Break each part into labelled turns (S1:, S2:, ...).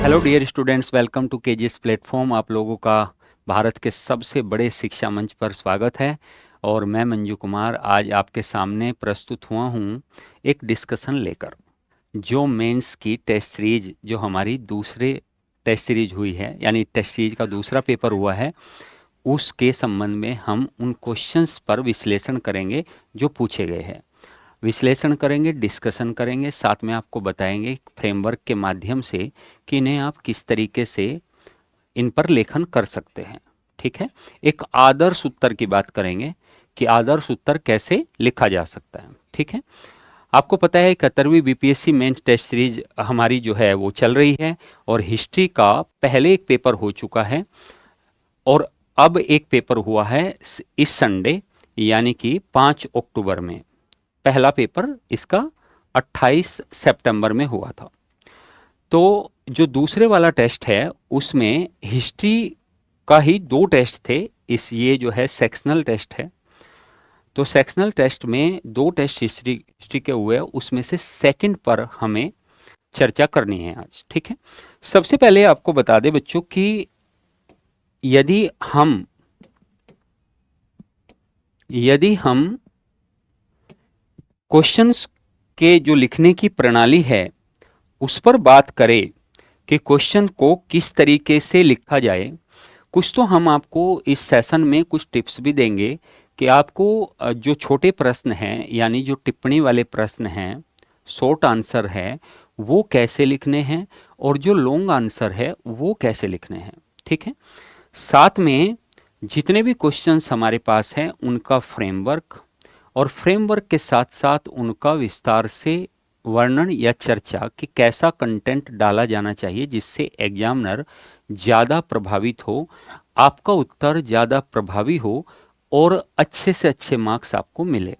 S1: Hello dear students, welcome to KGS platform. आप लोगों का भारत के सबसे बड़े शिक्षा मंच पर स्वागत है। और मैं मंजू कुमार आज आपके सामने प्रस्तुत हुआ हूँ एक डिस्कशन लेकर, जो मेंस की टेस्ट सीरीज, जो हमारी दूसरे टेस्ट सीरीज हुई है, यानी टेस्ट सीरीज का दूसरा पेपर हुआ है, उसके संबंध में हम उन क्वेश्चंस पर विश्लेषण करेंगे जो पूछे गए हैं। विश्लेषण करेंगे, डिस्कशन करेंगे, साथ में आपको बताएंगे फ्रेमवर्क के माध्यम से कि इन्हें आप किस तरीके से इन पर लेखन कर सकते हैं। ठीक है। एक आदर्श उत्तर की बात करेंगे कि आदर्श उत्तर कैसे लिखा जा सकता है। ठीक है। आपको पता है 71वीं बीपीएससी मेंस टेस्ट सीरीज हमारी जो है वो चल रही है, और हिस्ट्री का पहले एक पेपर हो चुका है और अब एक पेपर हुआ है इस संडे, यानी कि 5 अक्टूबर में। पहला पेपर इसका 28 सितंबर में हुआ था। तो जो दूसरे वाला टेस्ट है उसमें हिस्ट्री का ही 2 टेस्ट थे। ये जो है सेक्शनल टेस्ट है। तो सेक्शनल टेस्ट में 2 टेस्ट हिस्ट्री के हुए, उसमें से सेकंड पर हमें चर्चा करनी है आज। ठीक है। सबसे पहले आपको बता दें बच्चों कि यदि हम क्वेश्चंस के जो लिखने की प्रणाली है उस पर बात करें कि क्वेश्चन को किस तरीके से लिखा जाए, कुछ तो हम आपको इस सेशन में कुछ टिप्स भी देंगे कि आपको जो छोटे प्रश्न हैं, यानी जो टिप्पणी वाले प्रश्न हैं, शॉर्ट आंसर है, वो कैसे लिखने हैं, और जो लॉन्ग आंसर है वो कैसे लिखने हैं। ठीक है। साथ में जितने भी क्वेश्चंस हमारे पास हैं उनका फ्रेमवर्क, और फ्रेमवर्क के साथ साथ उनका विस्तार से वर्णन या चर्चा कि कैसा कंटेंट डाला जाना चाहिए जिससे एग्जामिनर ज़्यादा प्रभावित हो, आपका उत्तर ज़्यादा प्रभावी हो और अच्छे से अच्छे मार्क्स आपको मिले,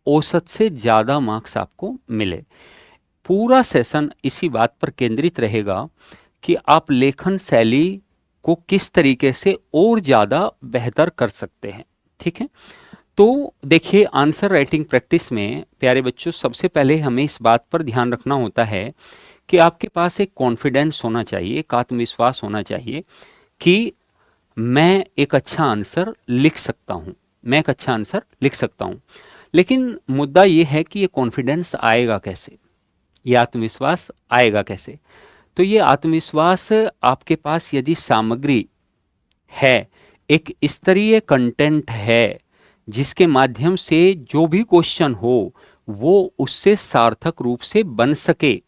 S1: औसत से ज़्यादा मार्क्स आपको मिले। पूरा सेशन इसी बात पर केंद्रित रहेगा कि आप लेखन शैली को किस तरीके से और ज़्यादा बेहतर कर सकते हैं। ठीक है। तो देखिए, आंसर राइटिंग प्रैक्टिस में प्यारे बच्चों सबसे पहले हमें इस बात पर ध्यान रखना होता है कि आपके पास एक कॉन्फिडेंस होना चाहिए, एक आत्मविश्वास होना चाहिए कि मैं एक अच्छा आंसर लिख सकता हूँ, मैं एक अच्छा आंसर लिख सकता हूँ। लेकिन मुद्दा ये है कि ये कॉन्फिडेंस आएगा कैसे, ये आत्मविश्वास आएगा कैसे। तो ये आत्मविश्वास आपके पास यदि सामग्री है, एक स्तरीय कंटेंट है जिसके माध्यम से जो भी क्वेश्चन हो वो उससे सार्थक रूप से बन सके,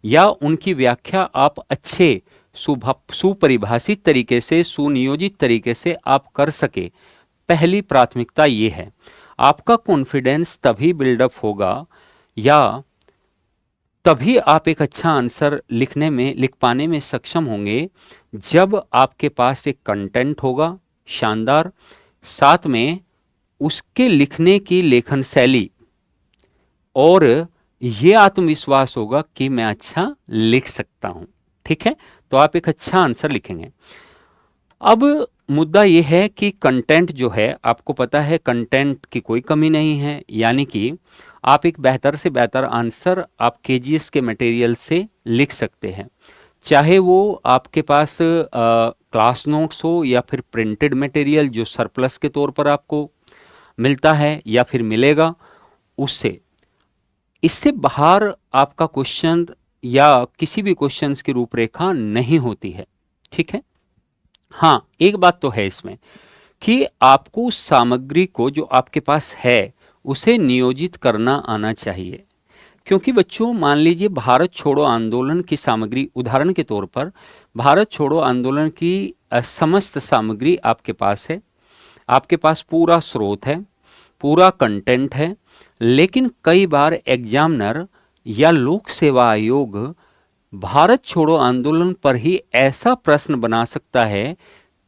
S1: या उनकी व्याख्या आप अच्छे सुपरिभाषित तरीके से, सुनियोजित तरीके से आप कर सके। पहली प्राथमिकता ये है। आपका कॉन्फिडेंस तभी बिल्डअप होगा, या तभी आप एक अच्छा आंसर लिख पाने में सक्षम होंगे, जब आपके पास एक कंटेंट होगा शानदार, साथ में उसके लिखने की लेखन शैली, और ये आत्मविश्वास होगा कि मैं अच्छा लिख सकता हूं। ठीक है। तो आप एक अच्छा आंसर लिखेंगे। अब मुद्दा यह है कि कंटेंट जो है, आपको पता है कंटेंट की कोई कमी नहीं है, यानी कि आप एक बेहतर से बेहतर आंसर आप केजीएस के मटेरियल से लिख सकते हैं, चाहे वो आपके पास क्लास नोट्स हो या फिर प्रिंटेड मटेरियल जो सरप्लस के तौर पर आपको मिलता है या फिर मिलेगा उससे। इससे बाहर आपका क्वेश्चन या किसी भी क्वेश्चंस की रूपरेखा नहीं होती है। ठीक है। हाँ, एक बात तो है इसमें कि आपको उस सामग्री को जो आपके पास है उसे नियोजित करना आना चाहिए। क्योंकि बच्चों, मान लीजिए भारत छोड़ो आंदोलन की सामग्री, उदाहरण के तौर पर भारत छोड़ो आंदोलन की समस्त सामग्री आपके पास है, आपके पास पूरा स्रोत है, पूरा कंटेंट है, लेकिन कई बार एग्जामिनर या लोक सेवा आयोग भारत छोड़ो आंदोलन पर ही ऐसा प्रश्न बना सकता है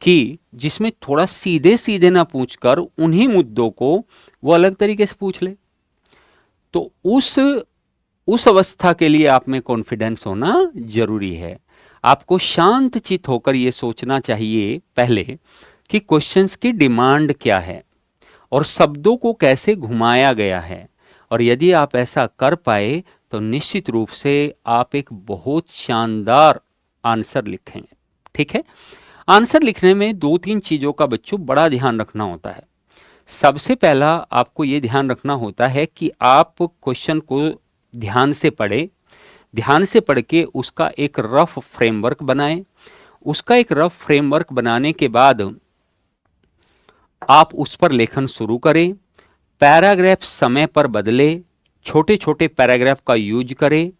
S1: कि जिसमें थोड़ा सीधे सीधे ना पूछकर उन्हीं मुद्दों को वो अलग तरीके से पूछ ले। तो उस अवस्था के लिए आप में कॉन्फिडेंस होना जरूरी है। आपको शांत चित होकर यह सोचना चाहिए पहले कि क्वेश्चंस की डिमांड क्या है और शब्दों को कैसे घुमाया गया है, और यदि आप ऐसा कर पाए तो निश्चित रूप से आप एक बहुत शानदार आंसर लिखेंगे। ठीक है, आंसर लिखने में 2-3 चीजों का बच्चों बड़ा ध्यान रखना होता है। सबसे पहला आपको ये ध्यान रखना होता है कि आप क्वेश्चन को ध्यान से पढ़ें, ध्यान से पढ़ के उसका एक रफ फ्रेमवर्क बनाएं। उसका एक रफ फ्रेमवर्क बनाने के बाद आप उस पर लेखन शुरू करें। पैराग्राफ समय पर बदले, छोटे छोटे पैराग्राफ का यूज करें,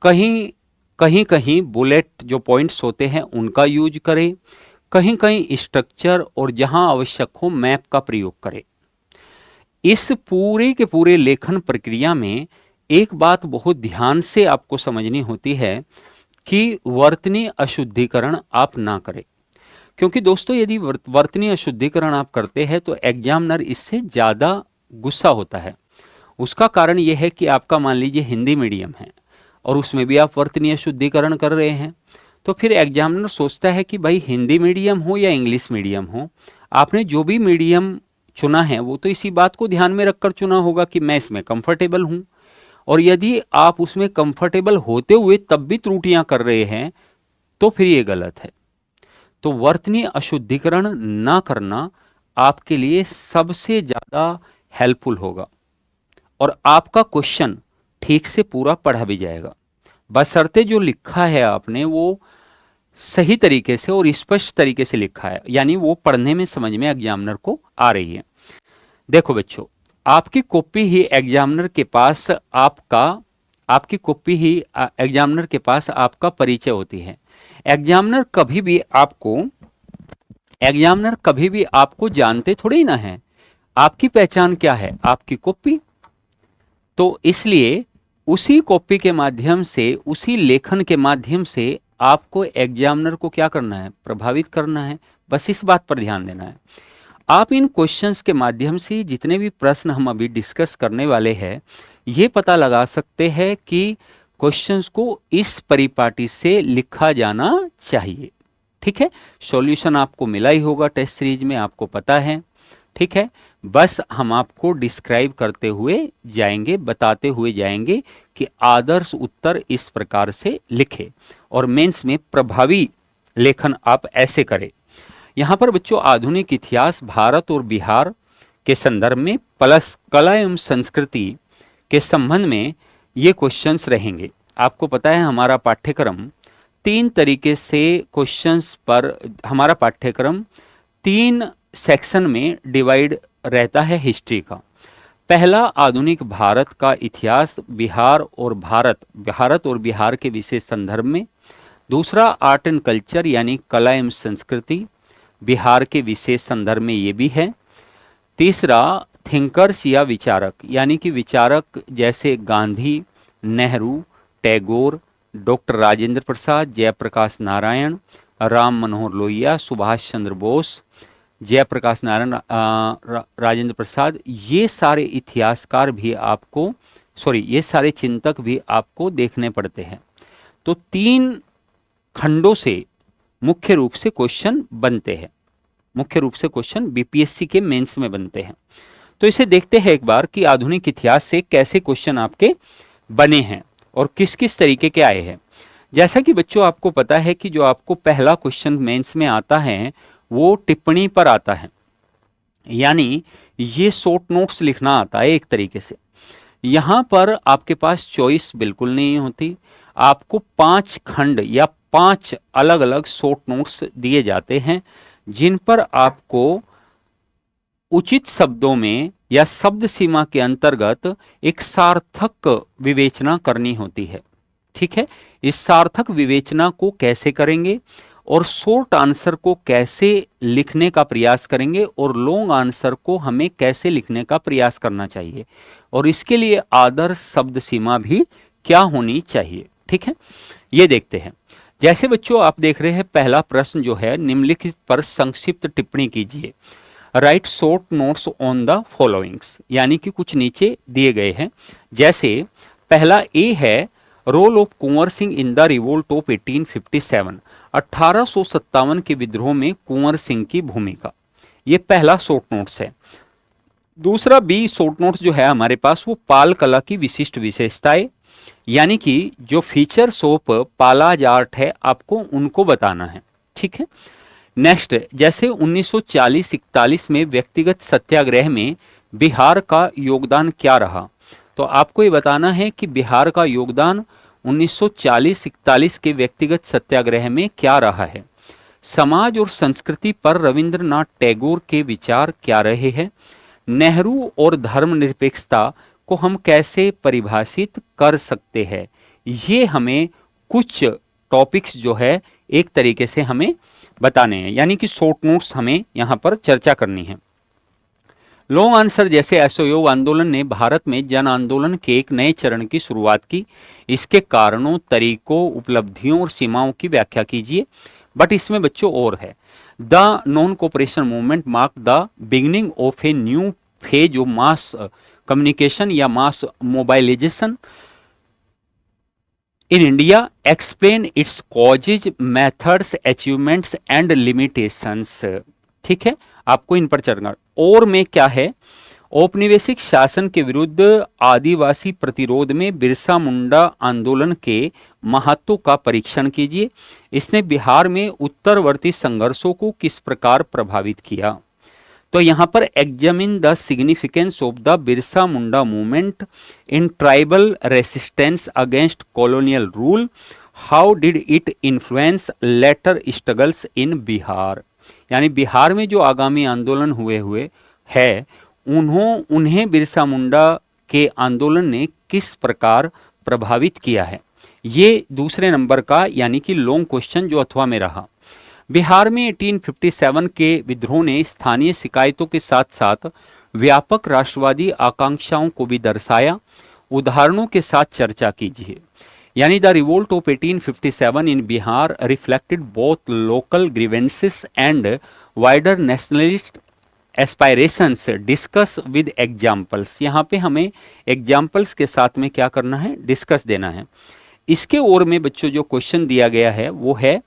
S1: कहीं कहीं कहीं बुलेट जो पॉइंट्स होते हैं उनका यूज करें, कहीं कहीं स्ट्रक्चर और जहां आवश्यक हो मैप का प्रयोग करें। इस पूरे के पूरे लेखन प्रक्रिया में एक बात बहुत ध्यान से आपको समझनी होती है कि वर्तनी अशुद्धिकरण आप ना करें, क्योंकि दोस्तों यदि वर्तनी अशुद्धिकरण आप करते हैं तो एग्जामिनर इससे ज़्यादा गुस्सा होता है। उसका कारण यह है कि आपका मान लीजिए हिंदी मीडियम है और उसमें भी आप वर्तनी अशुद्धिकरण कर रहे हैं, तो फिर एग्जामिनर सोचता है कि भाई हिंदी मीडियम हो या इंग्लिश मीडियम हो, आपने जो भी मीडियम चुना है वो तो इसी बात को ध्यान में रखकर चुना होगा कि मैं इसमें कंफर्टेबल हूं, और यदि आप उसमें कंफर्टेबल होते हुए तब भी त्रुटियां कर रहे हैं तो फिर ये गलत है। तो वर्तनी अशुद्धिकरण ना करना आपके लिए सबसे ज्यादा हेल्पफुल होगा और आपका क्वेश्चन ठीक से पूरा पढ़ा भी जाएगा, बशर्ते जो लिखा है आपने वो सही तरीके से और स्पष्ट तरीके से लिखा है, यानी वो पढ़ने में समझ में एग्जामिनर को आ रही है। देखो बच्चों, आपकी कॉपी ही एग्जामिनर के पास आपकी कॉपी ही एग्जामिनर के पास आपका परिचय होती है। एग्जामिनर कभी भी आपको जानते थोड़ी ना है। आपकी पहचान क्या है? आपकी कॉपी। तो इसलिए उसी कॉपी के माध्यम से, उसी लेखन के माध्यम से आपको एग्जामिनर को क्या करना है? प्रभावित करना है। बस इस बात पर ध्यान देना है। आप इन क्वेश्चंस के माध्यम से जितने भी प्रश्न हम अभी डिस्कस करने वाले हैं, ये पता लगा सकते हैं कि क्वेश्चंस को इस परिपाटी से लिखा जाना चाहिए। ठीक है, सॉल्यूशन आपको मिला ही होगा टेस्ट सीरीज में, आपको पता है। ठीक है, बस हम आपको डिस्क्राइब करते हुए जाएंगे, बताते हुए जाएंगे कि आदर्श उत्तर इस प्रकार से लिखे और मेंस में प्रभावी लेखन आप ऐसे करें। यहाँ पर बच्चों आधुनिक इतिहास, भारत और बिहार के संदर्भ में प्लस कला एवं संस्कृति के संबंध में ये क्वेश्चंस रहेंगे। आपको पता है हमारा पाठ्यक्रम 3 तरीके से क्वेश्चंस पर, हमारा पाठ्यक्रम 3 सेक्शन में डिवाइड रहता है हिस्ट्री का। पहला आधुनिक भारत का इतिहास, बिहार और बिहार के विशेष संदर्भ में। दूसरा आर्ट एंड कल्चर यानी कला एवं संस्कृति, बिहार के विशेष संदर्भ में ये भी है। तीसरा थिंकर्स या विचारक, यानी कि विचारक जैसे गांधी, नेहरू, टैगोर, डॉक्टर राजेंद्र प्रसाद, जयप्रकाश नारायण, राम मनोहर लोहिया, सुभाष चंद्र बोस, जयप्रकाश नारायण, राजेंद्र प्रसाद, ये सारे इतिहासकार भी आपको, ये सारे चिंतक भी आपको देखने पड़ते हैं। तो 3 खंडों से मुख्य रूप से क्वेश्चन बनते हैं, मुख्य रूप से क्वेश्चन बीपीएससी के मेंस में बनते हैं। तो इसे देखते हैं एक बार कि आधुनिक इतिहास से कैसे क्वेश्चन आपके बने हैं और किस किस तरीके के आए हैं। जैसा कि बच्चों आपको पता है कि जो आपको पहला क्वेश्चन मेंस में आता है वो टिप्पणी पर आता है, यानी ये शॉर्ट नोट्स लिखना आता है एक तरीके से। यहां पर आपके पास चॉइस बिल्कुल नहीं होती, आपको 5 खंड या 5 अलग अलग शॉर्ट नोट्स दिए जाते हैं जिन पर आपको उचित शब्दों में या शब्द सीमा के अंतर्गत एक सार्थक विवेचना करनी होती है। ठीक है, इस सार्थक विवेचना को कैसे करेंगे और शॉर्ट आंसर को कैसे लिखने का प्रयास करेंगे और लॉन्ग आंसर को हमें कैसे लिखने का प्रयास करना चाहिए, और इसके लिए आदर्श शब्द सीमा भी क्या होनी चाहिए। ठीक है, ये देखते हैं। जैसे बच्चों आप देख रहे हैं पहला प्रश्न जो है, निम्नलिखित पर संक्षिप्त टिप्पणी कीजिए। Right short notes on the followings, यानी कि कुछ नीचे दिए गए हैं। जैसे पहला ए है, role of Kunwar Singh in the revolt of 1857, 1857 के विद्रोह में कुंवर सिंह की भूमिका। ये पहला शॉर्ट नोट्स है। दूसरा बी शॉर्ट नोट्स जो है हमारे पास वो पाल कला की विशिष्ट विशेषताएं, यानी कि जो फीचर्स ऑफ पालाज आर्ट है आपको उनको बताना है। ठीक है। नेक्स्ट, जैसे 1940-41 में व्यक्तिगत सत्याग्रह में बिहार का योगदान क्या रहा, तो आपको ये बताना है कि बिहार का योगदान 1940-41 के व्यक्तिगत सत्याग्रह में क्या रहा है। समाज और संस्कृति पर रविंद्रनाथ टैगोर के विचार क्या रहे हैं। नेहरू और धर्मनिरपेक्षता को हम कैसे परिभाषित कर सकते हैं। ये हमें कुछ टॉपिक्स जो है एक तरीके से हमें बताने हैं, यानी कि शॉर्ट नोट्स हमें यहाँ पर चर्चा करनी है। लॉन्ग आंसर, जैसे असहयोग आंदोलन ने भारत में जन आंदोलन के एक नए चरण की शुरुआत की, इसके कारणों, तरीकों, उपलब्धियों और सीमाओं की व्याख्या कीजिए। बट इसमें बच्चों और है, the non cooperation movement mark the beginning of a new phase of mass communication या mass mobilisation in India, explain its causes, methods, achievements and limitations. ठीक है, आपको इन पर चर्चा। और में क्या है, औपनिवेशिक शासन के विरुद्ध आदिवासी प्रतिरोध में बिरसा मुंडा आंदोलन के महत्व का परीक्षण कीजिए। इसने बिहार में उत्तरवर्ती संघर्षों को किस प्रकार प्रभावित किया। तो यहाँ पर examine the significance of the Birsa Munda movement in tribal resistance against colonial rule, how did it influence later struggles in Bihar. यानी बिहार में जो आगामी आंदोलन हुए है उन्हें बिरसा मुंडा के आंदोलन ने किस प्रकार प्रभावित किया है। ये दूसरे नंबर का यानी कि लॉन्ग क्वेश्चन जो अथवा में रहा। बिहार में 1857 के विद्रोह ने स्थानीय शिकायतों के साथ साथ व्यापक राष्ट्रवादी आकांक्षाओं को भी दर्शाया। उदाहरणों के साथ चर्चा कीजिए। यानी the revolt of 1857 in Bihar reflected both local grievances and wider nationalist aspirations, discuss with examples. यहाँ पे हमें एग्जाम्पल्स के साथ में क्या करना है, डिस्कस देना है। इसके और में बच्चों जो क्वेश्चन दिया गया है वो है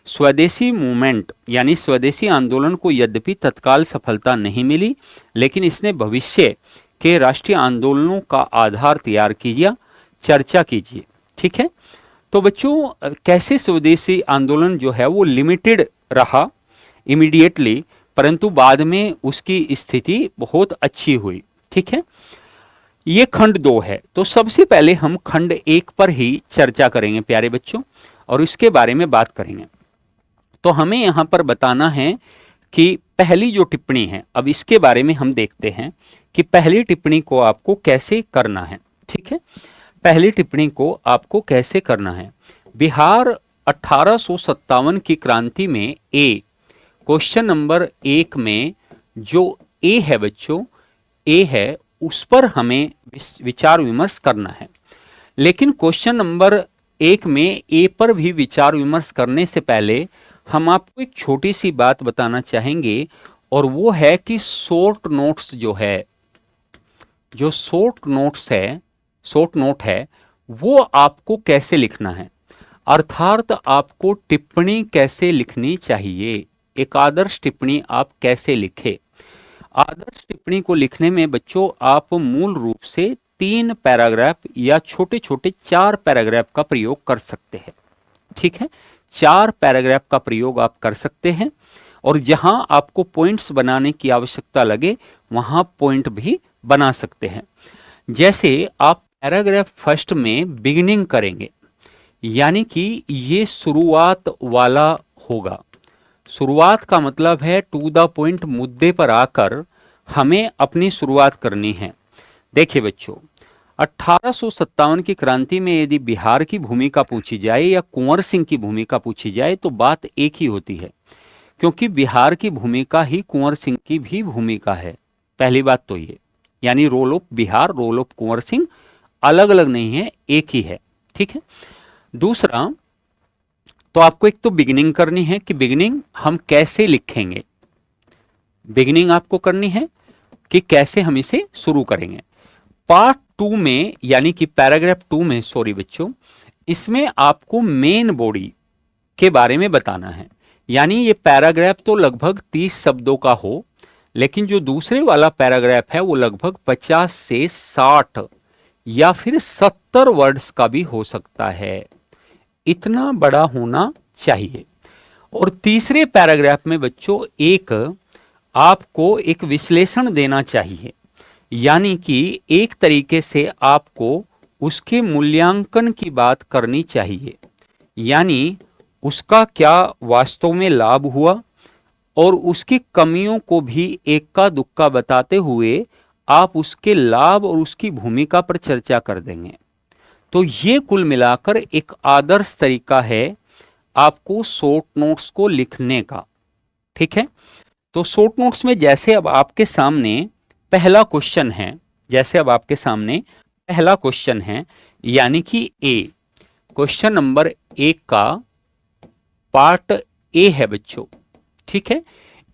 S1: स्वदेशी मूवमेंट, यानी स्वदेशी आंदोलन को यद्यपि तत्काल सफलता नहीं मिली, लेकिन इसने भविष्य के राष्ट्रीय आंदोलनों का आधार तैयार किया। चर्चा कीजिए। ठीक है, तो बच्चों कैसे स्वदेशी आंदोलन जो है वो लिमिटेड रहा इमीडिएटली, परंतु बाद में उसकी स्थिति बहुत अच्छी हुई। ठीक है, ये खंड 2 है। तो सबसे पहले हम खंड 1 पर ही चर्चा करेंगे प्यारे बच्चों, और उसके बारे में बात करेंगे। तो हमें यहाँ पर बताना है कि पहली जो टिप्पणी है, अब इसके बारे में हम देखते हैं कि पहली टिप्पणी को आपको कैसे करना है। ठीक है, पहली टिप्पणी को आपको कैसे करना है। बिहार 1857 की क्रांति में ए, क्वेश्चन नंबर 1 में जो ए है बच्चों, ए है, उस पर हमें विचार विमर्श करना है। लेकिन क्वेश्चन नंबर 1 में ए पर भी विचार विमर्श करने से पहले हम आपको एक छोटी सी बात बताना चाहेंगे, और वो है कि शॉर्ट नोट्स जो है, जो शॉर्ट नोट है वो आपको कैसे लिखना है, अर्थात आपको टिप्पणी कैसे लिखनी चाहिए। एक आदर्श टिप्पणी आप कैसे लिखे। आदर्श टिप्पणी को लिखने में बच्चों आप मूल रूप से 3 पैराग्राफ या छोटे छोटे 4 पैराग्राफ का प्रयोग कर सकते हैं। ठीक है, 4 पैराग्राफ का प्रयोग आप कर सकते हैं, और जहां आपको पॉइंट्स बनाने की आवश्यकता लगे वहां पॉइंट भी बना सकते हैं। जैसे आप पैराग्राफ फर्स्ट में बिगिनिंग करेंगे, यानी कि ये शुरुआत वाला होगा। शुरुआत का मतलब है टू द पॉइंट, मुद्दे पर आकर हमें अपनी शुरुआत करनी है। देखिए बच्चों, 1857 की क्रांति में यदि बिहार की भूमिका पूछी जाए या कुंवर सिंह की भूमिका पूछी जाए तो बात एक ही होती है, क्योंकि बिहार की भूमिका ही कुंवर सिंह की भी भूमिका है। पहली बात तो ये, यानी role of Bihar, role of Kunwar Singh अलग अलग नहीं है, एक ही है। ठीक है, दूसरा तो आपको एक तो बिगिनिंग करनी है कि बिगिनिंग हम कैसे लिखेंगे। बिगिनिंग आपको करनी है कि कैसे हम इसे शुरू करेंगे। पार्ट 2 में, यानी कि पैराग्राफ 2 में, सॉरी बच्चों, इसमें आपको मेन बॉडी के बारे में बताना है। यानी ये पैराग्राफ तो लगभग 30 शब्दों का हो, लेकिन जो दूसरे वाला पैराग्राफ है वो लगभग 50 से 60 या फिर 70 वर्ड्स का भी हो सकता है। इतना बड़ा होना चाहिए। और तीसरे पैराग्राफ में बच्चों एक आपको एक विश्लेषण देना चाहिए, यानी कि एक तरीके से आपको उसके मूल्यांकन की बात करनी चाहिए, यानी उसका क्या वास्तव में लाभ हुआ और उसकी कमियों को भी एक्का दुक्का बताते हुए आप उसके लाभ और उसकी भूमिका पर चर्चा कर देंगे। तो ये कुल मिलाकर एक आदर्श तरीका है आपको शॉर्ट नोट्स को लिखने का। ठीक है, तो शॉर्ट नोट्स में जैसे अब आपके सामने पहला क्वेश्चन है, जैसे अब आपके सामने पहला क्वेश्चन है, यानी कि ए, क्वेश्चन नंबर 1 का पार्ट ए है बच्चों। ठीक है,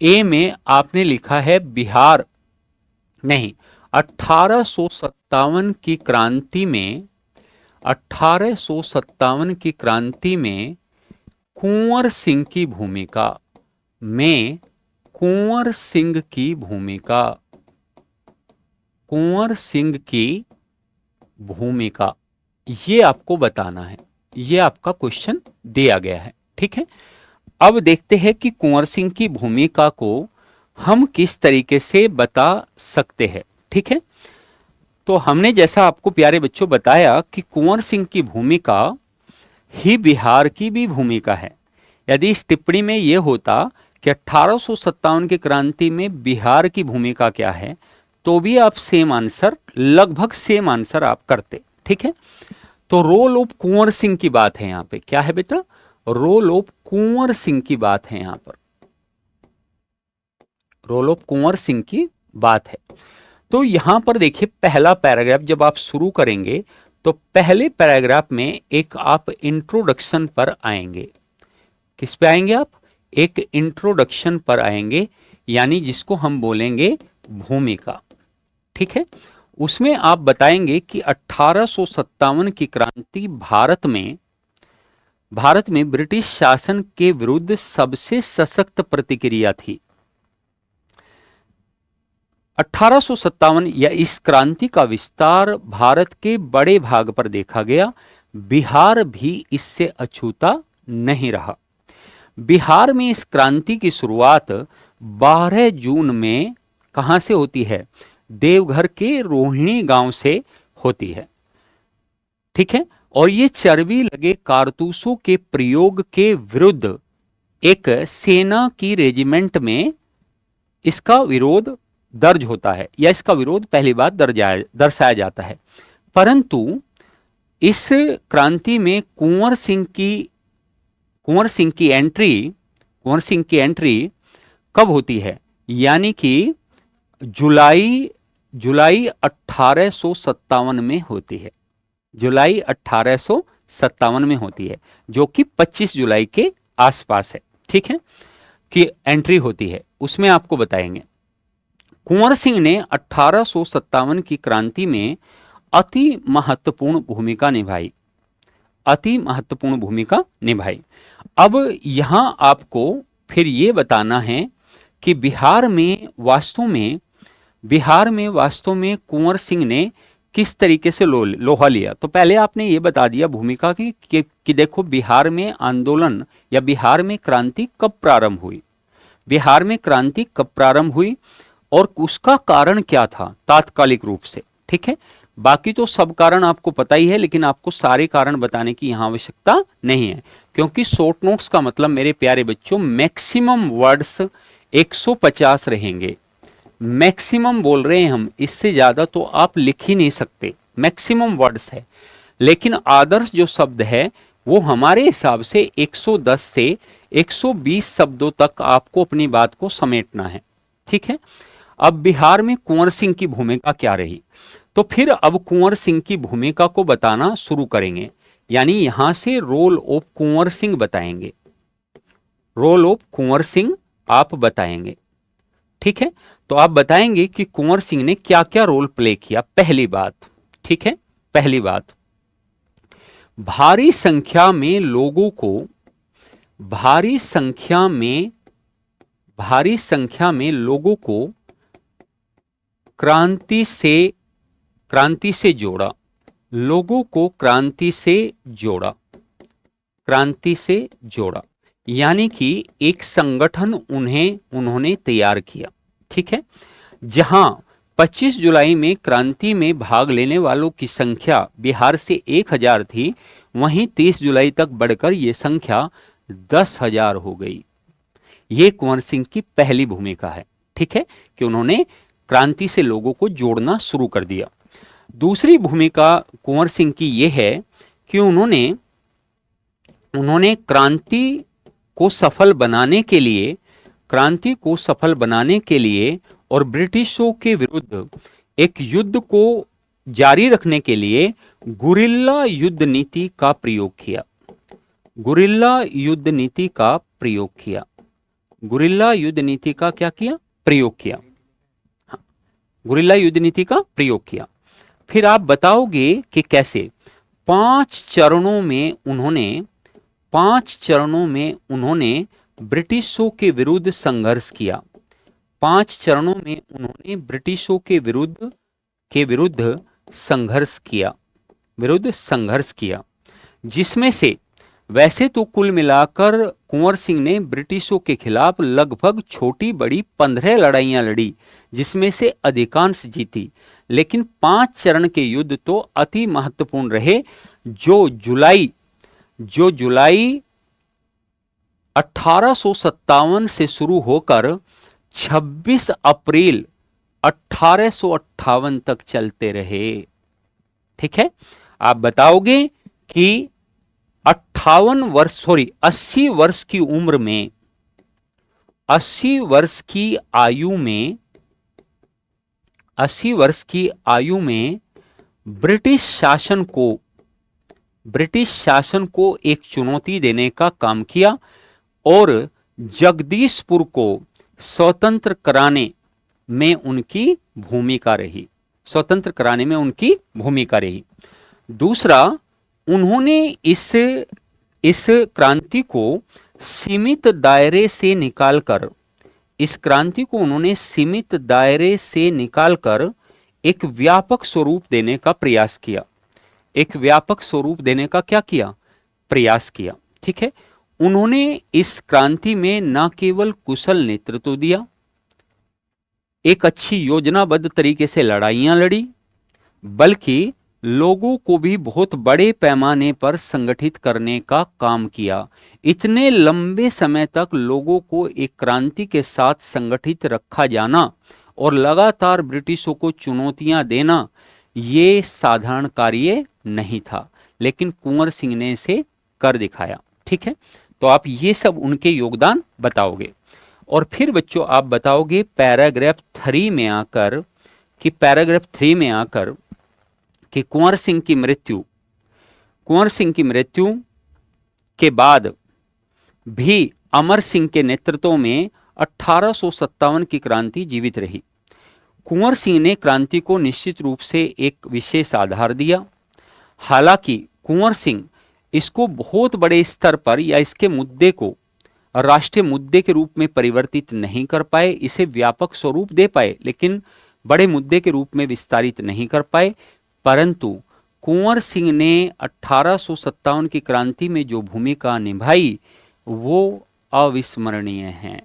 S1: ए में आपने लिखा है बिहार नहीं, 1857 की क्रांति में, 1857 की क्रांति में कुंवर सिंह की भूमिका में, कुंवर सिंह की भूमिका, कुंवर सिंह की भूमिका, ये आपको बताना है। ये आपका क्वेश्चन दिया गया है। ठीक है, अब देखते हैं कि कुंवर सिंह की भूमिका को हम किस तरीके से बता सकते हैं। ठीक है, तो हमने जैसा आपको प्यारे बच्चों बताया कि कुंवर सिंह की भूमिका ही बिहार की भी भूमिका है। यदि इस टिप्पणी में यह होता कि 1857 की क्रांति में बिहार की भूमिका क्या है, तो भी आप सेम आंसर, लगभग सेम आंसर आप करते। ठीक है, तो रोल ऑफ कुंवर सिंह की बात है यहां पे। क्या है बेटा? रोल ऑफ कुंवर सिंह की बात है यहां पर, रोल ऑफ कुंवर सिंह की बात है। तो यहां पर देखिए पहला पैराग्राफ जब आप शुरू करेंगे तो पहले पैराग्राफ में एक आप इंट्रोडक्शन पर आएंगे। किस पे आएंगे आप? एक इंट्रोडक्शन पर आएंगे, यानी जिसको हम बोलेंगे भूमिका। ठीक है, उसमें आप बताएंगे कि 1857 की क्रांति भारत में ब्रिटिश शासन के विरुद्ध सबसे सशक्त प्रतिक्रिया थी। 1857 या इस क्रांति का विस्तार भारत के बड़े भाग पर देखा गया। बिहार भी इससे अछूता नहीं रहा। बिहार में इस क्रांति की शुरुआत 12 जून में कहां से होती है? देवघर के रोहिणी गांव से होती है। ठीक है, और ये चर्बी लगे कारतूसों के प्रयोग के विरुद्ध एक सेना की रेजिमेंट में इसका विरोध दर्ज होता है, या इसका विरोध पहली बार दर्शाया जाता है। परंतु इस क्रांति में कुंवर सिंह की एंट्री कब होती है? यानी कि जुलाई 1857 में होती है। जुलाई 1857 में होती है, जो कि 25 जुलाई के आसपास है। ठीक है, कि एंट्री होती है, उसमें आपको बताएंगे। कुंवर सिंह ने 1857 की क्रांति में अति महत्वपूर्ण भूमिका निभाई, अति महत्वपूर्ण भूमिका निभाई। अब यहां आपको फिर यह बताना है कि बिहार में वास्तव में कुंवर सिंह ने किस तरीके से लोहा लिया। तो पहले आपने ये बता दिया भूमिका कि देखो बिहार में आंदोलन या बिहार में क्रांति कब प्रारंभ हुई, बिहार में क्रांति कब प्रारंभ हुई और उसका कारण क्या था तात्कालिक रूप से। ठीक है, बाकी तो सब कारण आपको पता ही है, लेकिन आपको सारे कारण बताने की यहां आवश्यकता नहीं है, क्योंकि शॉर्ट नोट्स का मतलब मेरे प्यारे बच्चों मैक्सिमम वर्ड्स 150 रहेंगे। मैक्सिमम बोल रहे हैं हम, इससे ज्यादा तो आप लिख ही नहीं सकते, मैक्सिमम वर्ड्स है। लेकिन आदर्श जो शब्द है वो हमारे हिसाब से 110 से 120 शब्दों तक आपको अपनी बात को समेटना है। ठीक है, अब बिहार में कुंवर सिंह की भूमिका क्या रही, तो फिर अब कुंवर सिंह की भूमिका को बताना शुरू करेंगे, यानी यहां से रोल ऑफ कुंवर सिंह बताएंगे, रोल ऑफ कुंवर सिंह आप बताएंगे। ठीक है, तो आप बताएंगे कि कुंवर सिंह ने क्या क्या रोल प्ले किया। पहली बात, ठीक है, पहली बात, भारी संख्या में लोगों को, भारी संख्या में लोगों को क्रांति से जोड़ा। लोगों को क्रांति से जोड़ा, क्रांति से जोड़ा, यानी कि एक संगठन उन्होंने तैयार किया। ठीक है, जहां 25 जुलाई में क्रांति में भाग लेने वालों की संख्या बिहार से 1000 थी, वहीं 30 जुलाई तक बढ़कर यह संख्या 10,000 हो गई। ये कुंवर सिंह की पहली भूमिका है। ठीक है, कि उन्होंने क्रांति से लोगों को जोड़ना शुरू कर दिया। दूसरी भूमिका कुंवर सिंह की यह है कि उन्होंने क्रांति को सफल बनाने के लिए और ब्रिटिशों के विरुद्ध एक युद्ध को जारी रखने के लिए गुरिल्ला युद्ध नीति का प्रयोग किया। गुरिल्ला युद्ध नीति का प्रयोग किया। गुरिल्ला युद्ध नीति का क्या किया? प्रयोग किया। गुरिल्ला युद्ध नीति का प्रयोग किया। फिर आप बताओगे कि कैसे? 5 चरणों में उन्होंने ब्रिटिशों के विरुद्ध संघर्ष किया। 5 चरणों में उन्होंने ब्रिटिशों के विरुद्ध संघर्ष किया, जिसमें से वैसे तो कुल मिलाकर कुंवर सिंह ने ब्रिटिशों के खिलाफ लगभग छोटी बड़ी 15 लड़ाइयां लड़ी, जिसमें से अधिकांश जीती। लेकिन 5 चरण के युद्ध तो अति महत्वपूर्ण रहे, जो जुलाई 1857 से शुरू होकर 26 अप्रैल 1858 तक चलते रहे। ठीक है, आप बताओगे कि 80 वर्ष की उम्र में, 80 वर्ष की आयु में ब्रिटिश शासन को एक चुनौती देने का काम किया और जगदीशपुर को स्वतंत्र कराने में उनकी भूमिका रही। दूसरा, उन्होंने इस क्रांति को सीमित दायरे से निकालकर एक व्यापक स्वरूप देने का प्रयास किया। ठीक है, उन्होंने इस क्रांति में न केवल कुशल नेतृत्व दिया, एक अच्छी योजनाबद्ध तरीके से लड़ाइयां लड़ी, बल्कि लोगों को भी बहुत बड़े पैमाने पर संगठित करने का काम किया। इतने लंबे समय तक लोगों को एक क्रांति के साथ संगठित रखा जाना और लगातार ब्रिटिशों को चुनौतियां देना, ये साधारण कार्य नहीं था, लेकिन कुंवर सिंह ने इसे कर दिखाया। ठीक है, तो आप ये सब उनके योगदान बताओगे। और फिर बच्चों आप बताओगे पैराग्राफ 3 में आकर कि कुंवर सिंह की मृत्यु के बाद भी अमर सिंह के नेतृत्व में 1857 की क्रांति जीवित रही। कुंवर सिंह ने क्रांति को निश्चित रूप से एक विशेष आधार दिया। हालांकि कुंवर सिंह इसको बहुत बड़े स्तर पर या इसके मुद्दे को राष्ट्रीय मुद्दे के रूप में परिवर्तित नहीं कर पाए, इसे व्यापक स्वरूप दे पाए, लेकिन बड़े मुद्दे के रूप में विस्तारित नहीं कर पाए। परंतु कुंवर सिंह ने 1857 की क्रांति में जो भूमिका निभाई वो अविस्मरणीय है।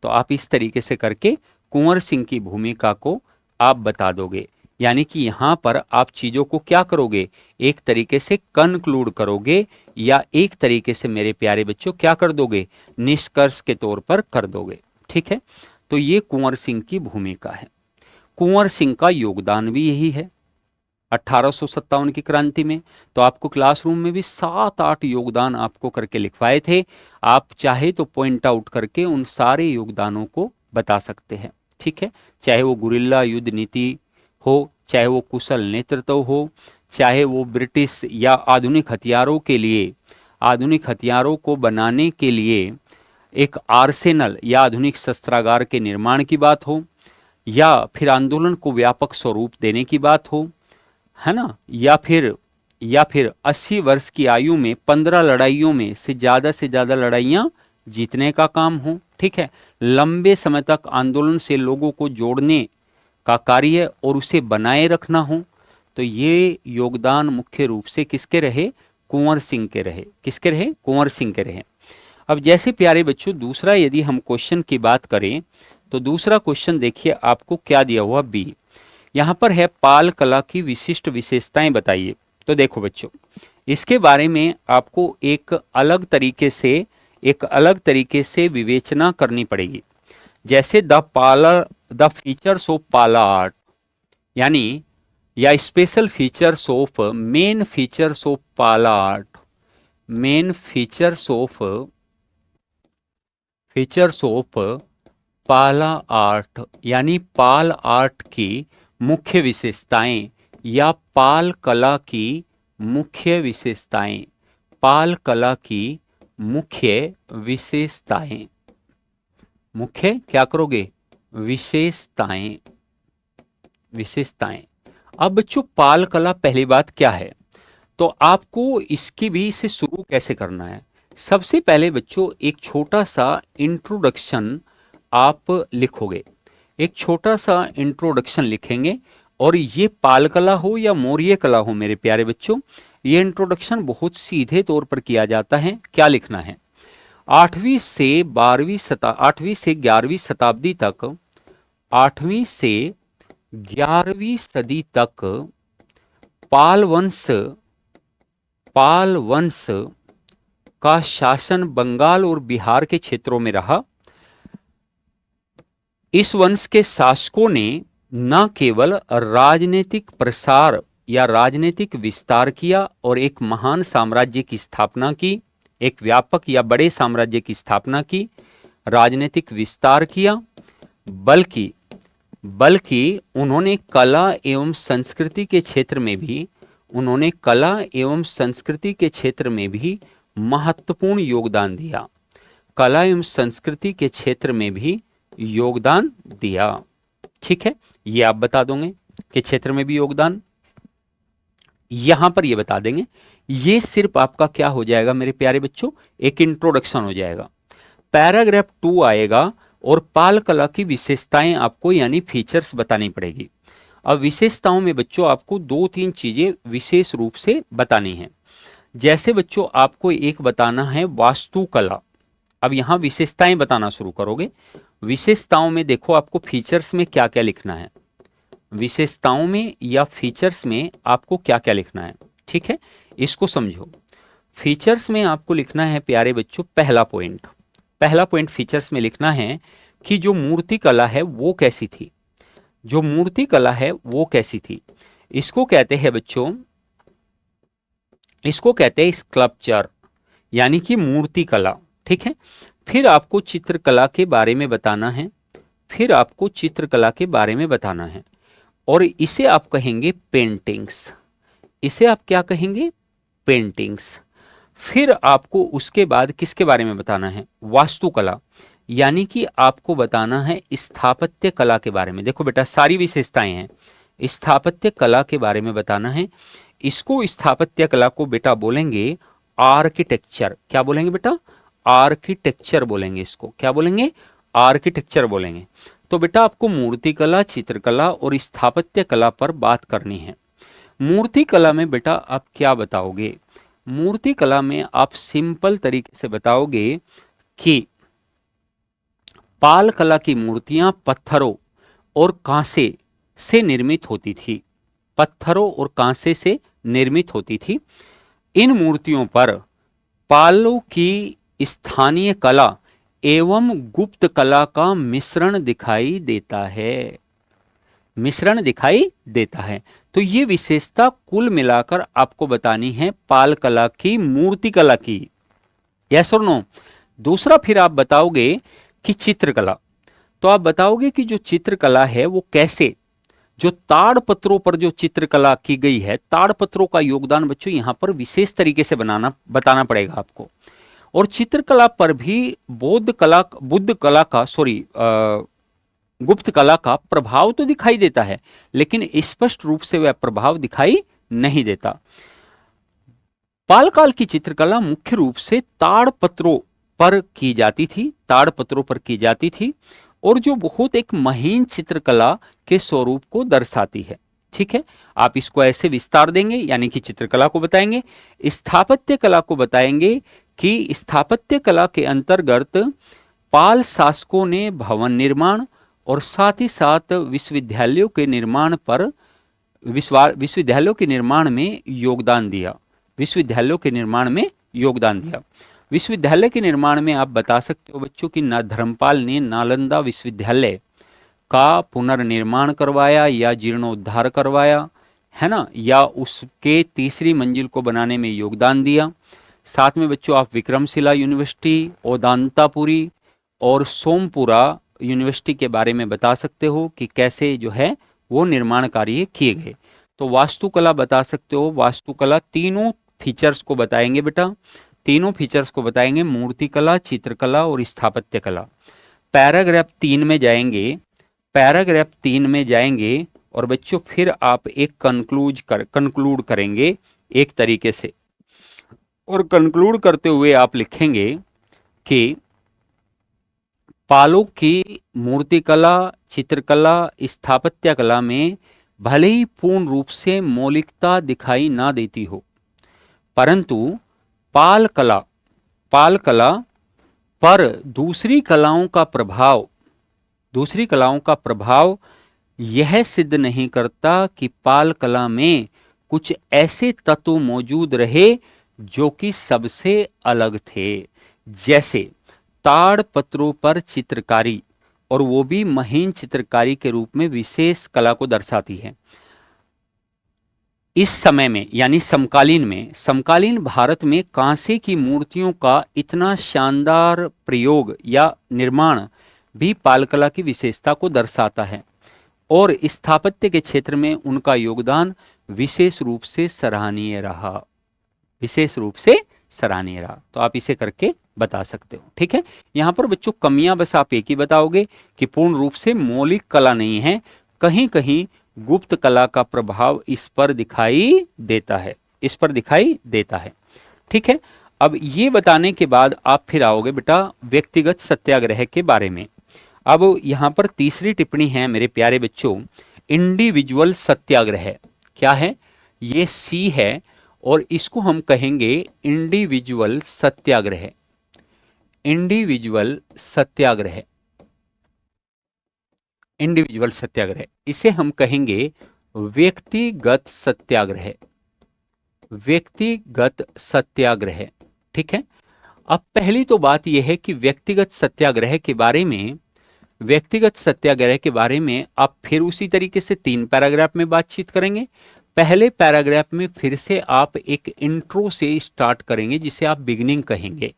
S1: तो आप इस तरीके से करके कुंवर सिंह की भूमिका को आप बता दोगे। यानी कि यहां पर आप चीजों को क्या करोगे? एक तरीके से कंक्लूड करोगे, या एक तरीके से मेरे प्यारे बच्चों क्या कर दोगे? निष्कर्ष के तौर पर कर दोगे। ठीक है, तो ये कुंवर सिंह की भूमिका है। कुंवर सिंह का योगदान भी यही है 1857 की क्रांति में। तो आपको क्लासरूम में भी 7-8 योगदान आपको करके लिखवाए थे। आप चाहे तो पॉइंट आउट करके उन सारे योगदानों को बता सकते हैं। ठीक है, चाहे वो गुरिल्ला युद्ध नीति हो, चाहे वो कुशल नेतृत्व हो, चाहे वो ब्रिटिश या आधुनिक हथियारों को बनाने के लिए एक आर्सेनल या आधुनिक शस्त्रागार के निर्माण की बात हो, या फिर आंदोलन को व्यापक स्वरूप देने की बात हो, है ना, या फिर 80 वर्ष की आयु में 15 लड़ाइयों में से ज़्यादा लड़ाइयाँ जीतने का काम हो। ठीक है, लंबे समय तक आंदोलन से लोगों को जोड़ने का कार्य और उसे बनाए रखना हो, तो ये योगदान मुख्य रूप से किसके रहे? कुंवर सिंह के रहे। किसके रहे? कुंवर सिंह के रहे। अब जैसे प्यारे बच्चों दूसरा यदि हम क्वेश्चन की बात करें तो दूसरा क्वेश्चन देखिए आपको क्या दिया हुआ, बी। यहाँ पर है पाल कला की विशिष्ट विशेषताएं बताइए। तो देखो बच्चों, इसके बारे में आपको एक अलग तरीके से विवेचना करनी पड़ेगी। जैसे द फीचर्स ऑफ पाला आर्ट, यानी या special features of, main features of पाला आर्ट, मेन फीचर्स ऑफ पाला आर्ट, यानी पाल आर्ट की मुख्य विशेषताएं या पाल कला की मुख्य विशेषताएं, पाल कला की मुख्य विशेषताएं, मुख्य क्या करोगे? विशेषताएं, विशेषताएं। अब बच्चों पाल कला पहली बात क्या है, तो आपको इसकी भी इसे शुरू कैसे करना है। सबसे पहले बच्चों एक छोटा सा इंट्रोडक्शन आप लिखोगे, एक छोटा सा इंट्रोडक्शन लिखेंगे। और ये पाल कला हो या मौर्य कला हो मेरे प्यारे बच्चों, ये इंट्रोडक्शन बहुत सीधे तौर पर किया जाता है। क्या लिखना है? 8वीं से 11वीं शताब्दी तक, 8वीं से 11वीं सदी तक पाल वंश का शासन बंगाल और बिहार के क्षेत्रों में रहा। इस वंश के शासकों ने न केवल राजनीतिक प्रसार या राजनीतिक विस्तार किया और एक महान साम्राज्य की स्थापना की, एक व्यापक या बड़े साम्राज्य की स्थापना की, राजनीतिक विस्तार किया, बल्कि उन्होंने कला एवं संस्कृति के क्षेत्र में भी महत्वपूर्ण योगदान दिया। कला एवं संस्कृति के क्षेत्र में भी योगदान दिया। ठीक है, ये आप बता दोगे कि क्षेत्र में भी योगदान, यहां पर ये बता देंगे। ये सिर्फ आपका क्या हो जाएगा मेरे प्यारे बच्चों? एक इंट्रोडक्शन हो जाएगा। पैराग्राफ 2 आएगा और पाल कला की विशेषताएं आपको यानी फीचर्स बतानी पड़ेगी। अब विशेषताओं में बच्चों आपको 2-3 चीजें विशेष रूप से बतानी है। जैसे बच्चों आपको एक बताना है वास्तुकला। अब यहां विशेषताएं बताना शुरू करोगे। विशेषताओं में देखो आपको फीचर्स में क्या क्या लिखना है, विशेषताओं में या फीचर्स में आपको क्या क्या लिखना है। ठीक है, इसको समझो। फीचर्स में आपको लिखना है प्यारे बच्चों, पहला पॉइंट फीचर्स में लिखना है कि जो मूर्ति कला है वो कैसी थी, जो मूर्ति कला है वो कैसी थी। इसको कहते हैं बच्चों, इसको कहते हैं स्कल्पचर, यानी कि मूर्ति कला। ठीक है, फिर आपको चित्रकला के बारे में बताना है, और इसे आप कहेंगे पेंटिंग्स, इसे आप क्या कहेंगे? पेंटिंग्स। फिर आपको उसके बाद किसके बारे में बताना है? वास्तुकला, यानी कि आपको बताना है स्थापत्य कला के बारे में। देखो बेटा सारी विशेषताएं हैं, स्थापत्य कला के बारे में बताना है। इसको स्थापत्य कला को बेटा बोलेंगे आर्किटेक्चर। क्या बोलेंगे बेटा? आर्किटेक्चर बोलेंगे। इसको क्या बोलेंगे? आर्किटेक्चर बोलेंगे। तो बेटा आपको मूर्तिकला, चित्रकला और स्थापत्य कला पर बात करनी है। मूर्तिकला में बेटा आप क्या बताओगे? मूर्तिकला में आप सिंपल तरीके से बताओगे कि पाल कला की मूर्तियां पत्थरों और कांसे से निर्मित होती थी, पत्थरों और कांसे से निर्मित होती थी। इन मूर्तियों पर पालों की स्थानीय कला एवं गुप्त कला का मिश्रण दिखाई देता है, मिश्रण दिखाई देता है। तो ये विशेषता कुल मिलाकर आपको बतानी है पाल कला की, मूर्ति कला की। यस और नो? दूसरा फिर आप बताओगे कि चित्रकला, तो आप बताओगे कि जो चित्रकला है वो कैसे, जो ताड़ पत्रों पर जो चित्रकला की गई है, ताड़ पत्रों का योगदान बच्चों यहां पर विशेष तरीके से बताना पड़ेगा आपको। और चित्रकला पर भी गुप्त कला का प्रभाव तो दिखाई देता है, लेकिन स्पष्ट रूप से वह प्रभाव दिखाई नहीं देता। पालकाल की चित्रकला मुख्य रूप से ताड़ पत्रों पर की जाती थी, और जो बहुत एक महीन चित्रकला के स्वरूप को दर्शाती है। ठीक है, आप इसको ऐसे विस्तार देंगे, यानी कि चित्रकला को बताएंगे। स्थापत्य कला को बताएंगे कि स्थापत्य कला के अंतर्गत पाल शासकों ने भवन निर्माण और साथ ही साथ विश्वविद्यालयों के निर्माण पर विश्वविद्यालयों के निर्माण में योगदान दिया। विश्वविद्यालयों के निर्माण में योगदान दिया। विश्वविद्यालय के निर्माण में आप बता सकते हो बच्चों कि धर्मपाल ने नालंदा विश्वविद्यालय का पुनर्निर्माण करवाया या जीर्णोद्धार करवाया, है ना, या उसके तीसरी मंजिल को बनाने में योगदान दिया। साथ में बच्चों आप विक्रमशिला यूनिवर्सिटी, ओदांतापुरी और सोमपुरा यूनिवर्सिटी के बारे में बता सकते हो कि कैसे जो है वो निर्माण कार्य किए गए। तो वास्तुकला बता सकते हो। वास्तुकला तीनों फीचर्स को बताएंगे बेटा, तीनों फीचर्स को बताएंगे, मूर्तिकला, चित्रकला और स्थापत्य कला। पैराग्राफ 3 में जाएंगे, पैराग्राफ 3 में जाएंगे और बच्चों फिर आप एक कंक्लूड करेंगे एक तरीके से, और कंक्लूड करते हुए आप लिखेंगे कि पालों की मूर्तिकला, चित्रकला, स्थापत्य कला में भले ही पूर्ण रूप से मौलिकता दिखाई ना देती हो, परंतु पाल कला पर दूसरी कलाओं का प्रभाव यह सिद्ध नहीं करता कि पाल कला में कुछ ऐसे तत्व मौजूद रहे जो कि सबसे अलग थे, जैसे ताड़ पत्रों पर चित्रकारी, और वो भी महीन चित्रकारी के रूप में विशेष कला को दर्शाती है। इस समय में यानी समकालीन भारत में कांसे की मूर्तियों का इतना शानदार प्रयोग या निर्माण भी पाल कला की विशेषता को दर्शाता है, और स्थापत्य के क्षेत्र में उनका योगदान विशेष रूप से सराहनीय रहा। तो आप इसे करके बता सकते हो। ठीक है, यहां पर बच्चों कमियां बस आप एक ही बताओगे कि पूर्ण रूप से मौलिक कला नहीं है, कहीं कहीं गुप्त कला का प्रभाव इस पर दिखाई देता है। ठीक है, अब ये बताने के बाद आप फिर आओगे बेटा व्यक्तिगत सत्याग्रह के बारे में। अब यहां पर तीसरी टिप्पणी है मेरे प्यारे बच्चों, इंडिविजुअल सत्याग्रह। क्या है? ये सी है, और इसको हम कहेंगे इंडिविजुअल सत्याग्रह। इंडिविजुअल सत्याग्रह, इसे हम कहेंगे व्यक्तिगत सत्याग्रह। ठीक है, अब पहली तो बात यह है कि व्यक्तिगत सत्याग्रह के बारे में आप फिर उसी तरीके से 3 पैराग्राफ में बातचीत करेंगे। पहले पैराग्राफ में फिर से आप एक इंट्रो से स्टार्ट करेंगे जिसे आप बिगिनिंग कहेंगे,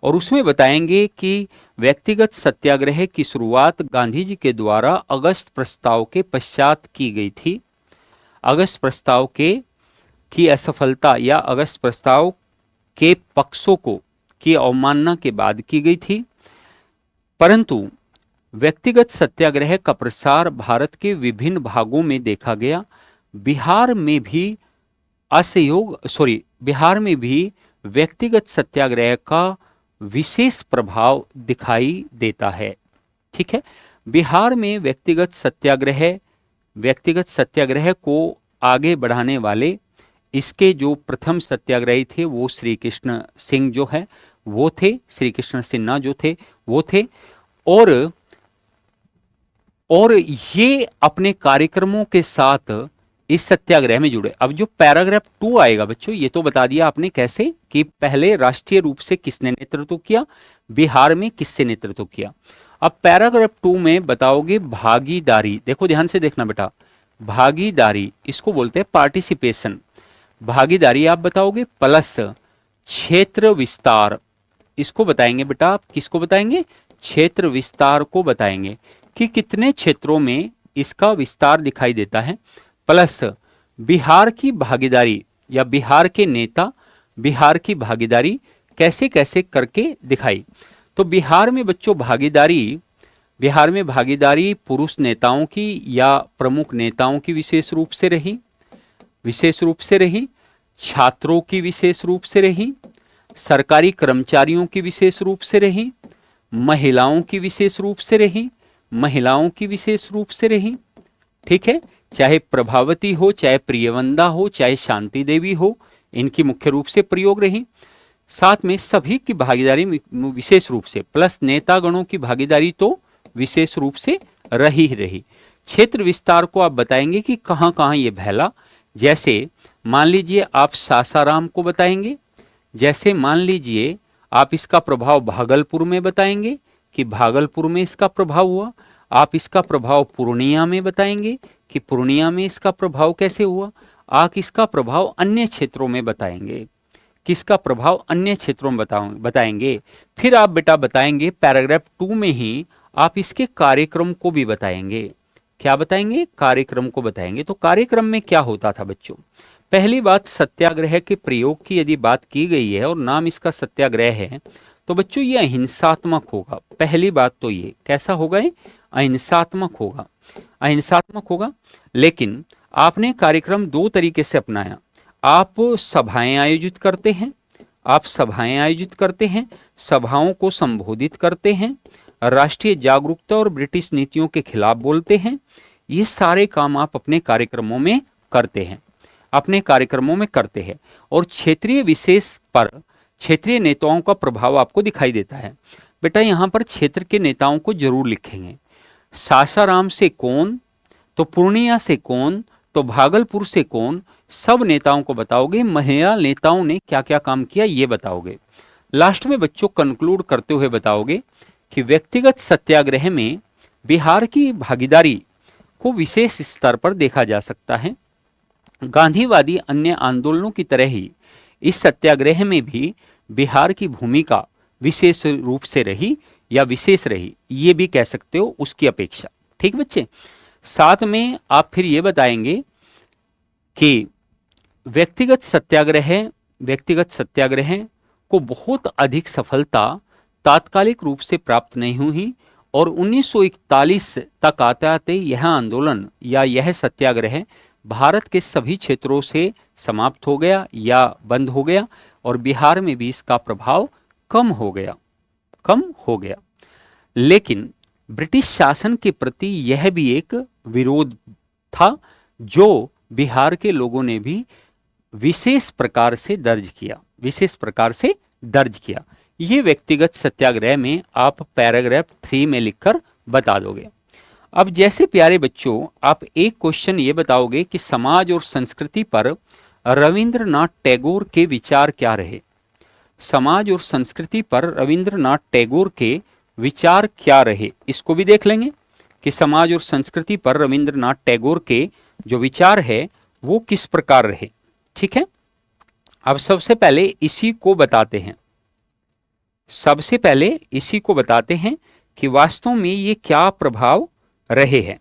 S1: और उसमें बताएंगे कि व्यक्तिगत सत्याग्रह की शुरुआत गांधी जी के द्वारा अगस्त प्रस्ताव के पश्चात की गई थी। अगस्त प्रस्ताव की असफलता या अगस्त प्रस्ताव के पक्षों की अवमानना के बाद की गई थी, परंतु व्यक्तिगत सत्याग्रह का प्रसार भारत के विभिन्न भागों में देखा गया। बिहार में भी व्यक्तिगत सत्याग्रह का विशेष प्रभाव दिखाई देता है। ठीक है, बिहार में व्यक्तिगत सत्याग्रह को आगे बढ़ाने वाले इसके जो प्रथम सत्याग्रही थे वो श्री कृष्ण सिंह जो है वो थे, श्री कृष्ण सिन्हा जो थे वो थे, और ये अपने कार्यक्रमों के साथ इस सत्याग्रह में जुड़े। अब जो पैराग्राफ 2 आएगा बच्चों, ये तो बता दिया आपने कैसे कि पहले राष्ट्रीय रूप से किसने नेतृत्व किया, बिहार में किससे नेतृत्व किया। अब पैराग्राफ 2 में बताओगे भागीदारी। देखो ध्यान से देखना बेटा, भागीदारी इसको बोलते हैं पार्टिसिपेशन। भागीदारी आप बताओगे, प्लस क्षेत्र विस्तार, इसको बताएंगे बेटा आप। किसको बताएंगे? क्षेत्र विस्तार को बताएंगे कि कितने क्षेत्रों में इसका विस्तार दिखाई देता है, प्लस बिहार की भागीदारी या बिहार के नेता बिहार की भागीदारी कैसे कैसे करके दिखाई। तो बिहार में बच्चों भागीदारी पुरुष नेताओं की या प्रमुख नेताओं की विशेष रूप से रही, छात्रों की विशेष रूप से रही, सरकारी कर्मचारियों की विशेष रूप से रही, महिलाओं की विशेष रूप से रही, महिलाओं की विशेष रूप से रही, ठीक है, चाहे प्रभावती हो, चाहे प्रियवंदा हो, चाहे शांति देवी हो, इनकी मुख्य रूप से प्रयोग रही। साथ में सभी की भागीदारी विशेष रूप से, प्लस नेतागणों की भागीदारी तो विशेष रूप से रही ही रही। क्षेत्र विस्तार को आप बताएंगे कि कहां कहां ये फैला। जैसे मान लीजिए आप सासाराम को बताएंगे, जैसे मान लीजिए आप इसका प्रभाव भागलपुर में बताएंगे कि भागलपुर में इसका प्रभाव हुआ। आप इसका प्रभाव पूर्णिया में बताएंगे कि पूर्णिया में इसका प्रभाव कैसे हुआ। आप इसका प्रभाव अन्य क्षेत्रों में बताएंगे, किसका प्रभाव अन्य क्षेत्रों में बताएंगे। फिर आप बेटा बताएंगे पैराग्राफ 2 में ही आप इसके कार्यक्रम को भी बताएंगे। क्या बताएंगे? कार्यक्रम को बताएंगे। तो कार्यक्रम में क्या होता था बच्चों? पहली बात, सत्याग्रह के प्रयोग की यदि बात की गई है और नाम इसका सत्याग्रह है, तो बच्चों ये अहिंसात्मक होगा। पहली बात तो ये कैसा होगा? ये अहिंसात्मक होगा, अहिंसात्मक होगा। लेकिन आपने कार्यक्रम 2 तरीके से अपनाया। आप सभाएं आयोजित करते हैं, आप सभाएं आयोजित करते हैं, सभाओं को संबोधित करते हैं, राष्ट्रीय जागरूकता और ब्रिटिश नीतियों के खिलाफ बोलते हैं। ये सारे काम आप अपने कार्यक्रमों में करते हैं, अपने कार्यक्रमों में करते हैं। और क्षेत्रीय विशेष पर क्षेत्रीय नेताओं का प्रभाव आपको दिखाई देता है। बेटा यहां पर क्षेत्र के नेताओं को जरूर लिखेंगे। सासाराम से कौन, तो पूर्णिया से कौन, तो भागलपुर से कौन, सब नेताओं को बताओगे। महिला नेताओं ने क्या क्या काम किया ये बताओगे। लास्ट में बच्चों कंक्लूड करते हुए बताओगे कि व्यक्तिगत सत्याग्रह में बिहार की भागीदारी को विशेष स्तर पर देखा जा सकता है। गांधीवादी अन्य आंदोलनों की तरह ही इस सत्याग्रह में भी बिहार की भूमिका विशेष रूप से रही या विशेष रही, ये भी कह सकते हो उसकी अपेक्षा। ठीक बच्चे, साथ में आप फिर ये बताएंगे कि व्यक्तिगत सत्याग्रह को बहुत अधिक सफलता तात्कालिक रूप से प्राप्त नहीं हुई और 1941 तक आते आते यह आंदोलन या यह सत्याग्रह भारत के सभी क्षेत्रों से समाप्त हो गया या बंद हो गया और बिहार में भी इसका प्रभाव कम हो गया। लेकिन ब्रिटिश शासन के प्रति यह भी एक विरोध था जो बिहार के लोगों ने भी विशेष प्रकार से दर्ज किया। ये व्यक्तिगत सत्याग्रह में आप पैराग्राफ 3 में लिखकर बता दोगे। अब जैसे प्यारे बच्चों आप एक क्वेश्चन ये बताओगे कि समाज और संस्कृति पर रविंद्रनाथ टैगोर के विचार क्या रहे। समाज और संस्कृति पर रविंद्रनाथ टैगोर के विचार क्या रहे, इसको भी देख लेंगे कि समाज और संस्कृति पर रविंद्रनाथ टैगोर के जो विचार है वो किस प्रकार रहे। ठीक है, अब सबसे पहले इसी को बताते हैं कि वास्तव में ये क्या प्रभाव रहे हैं।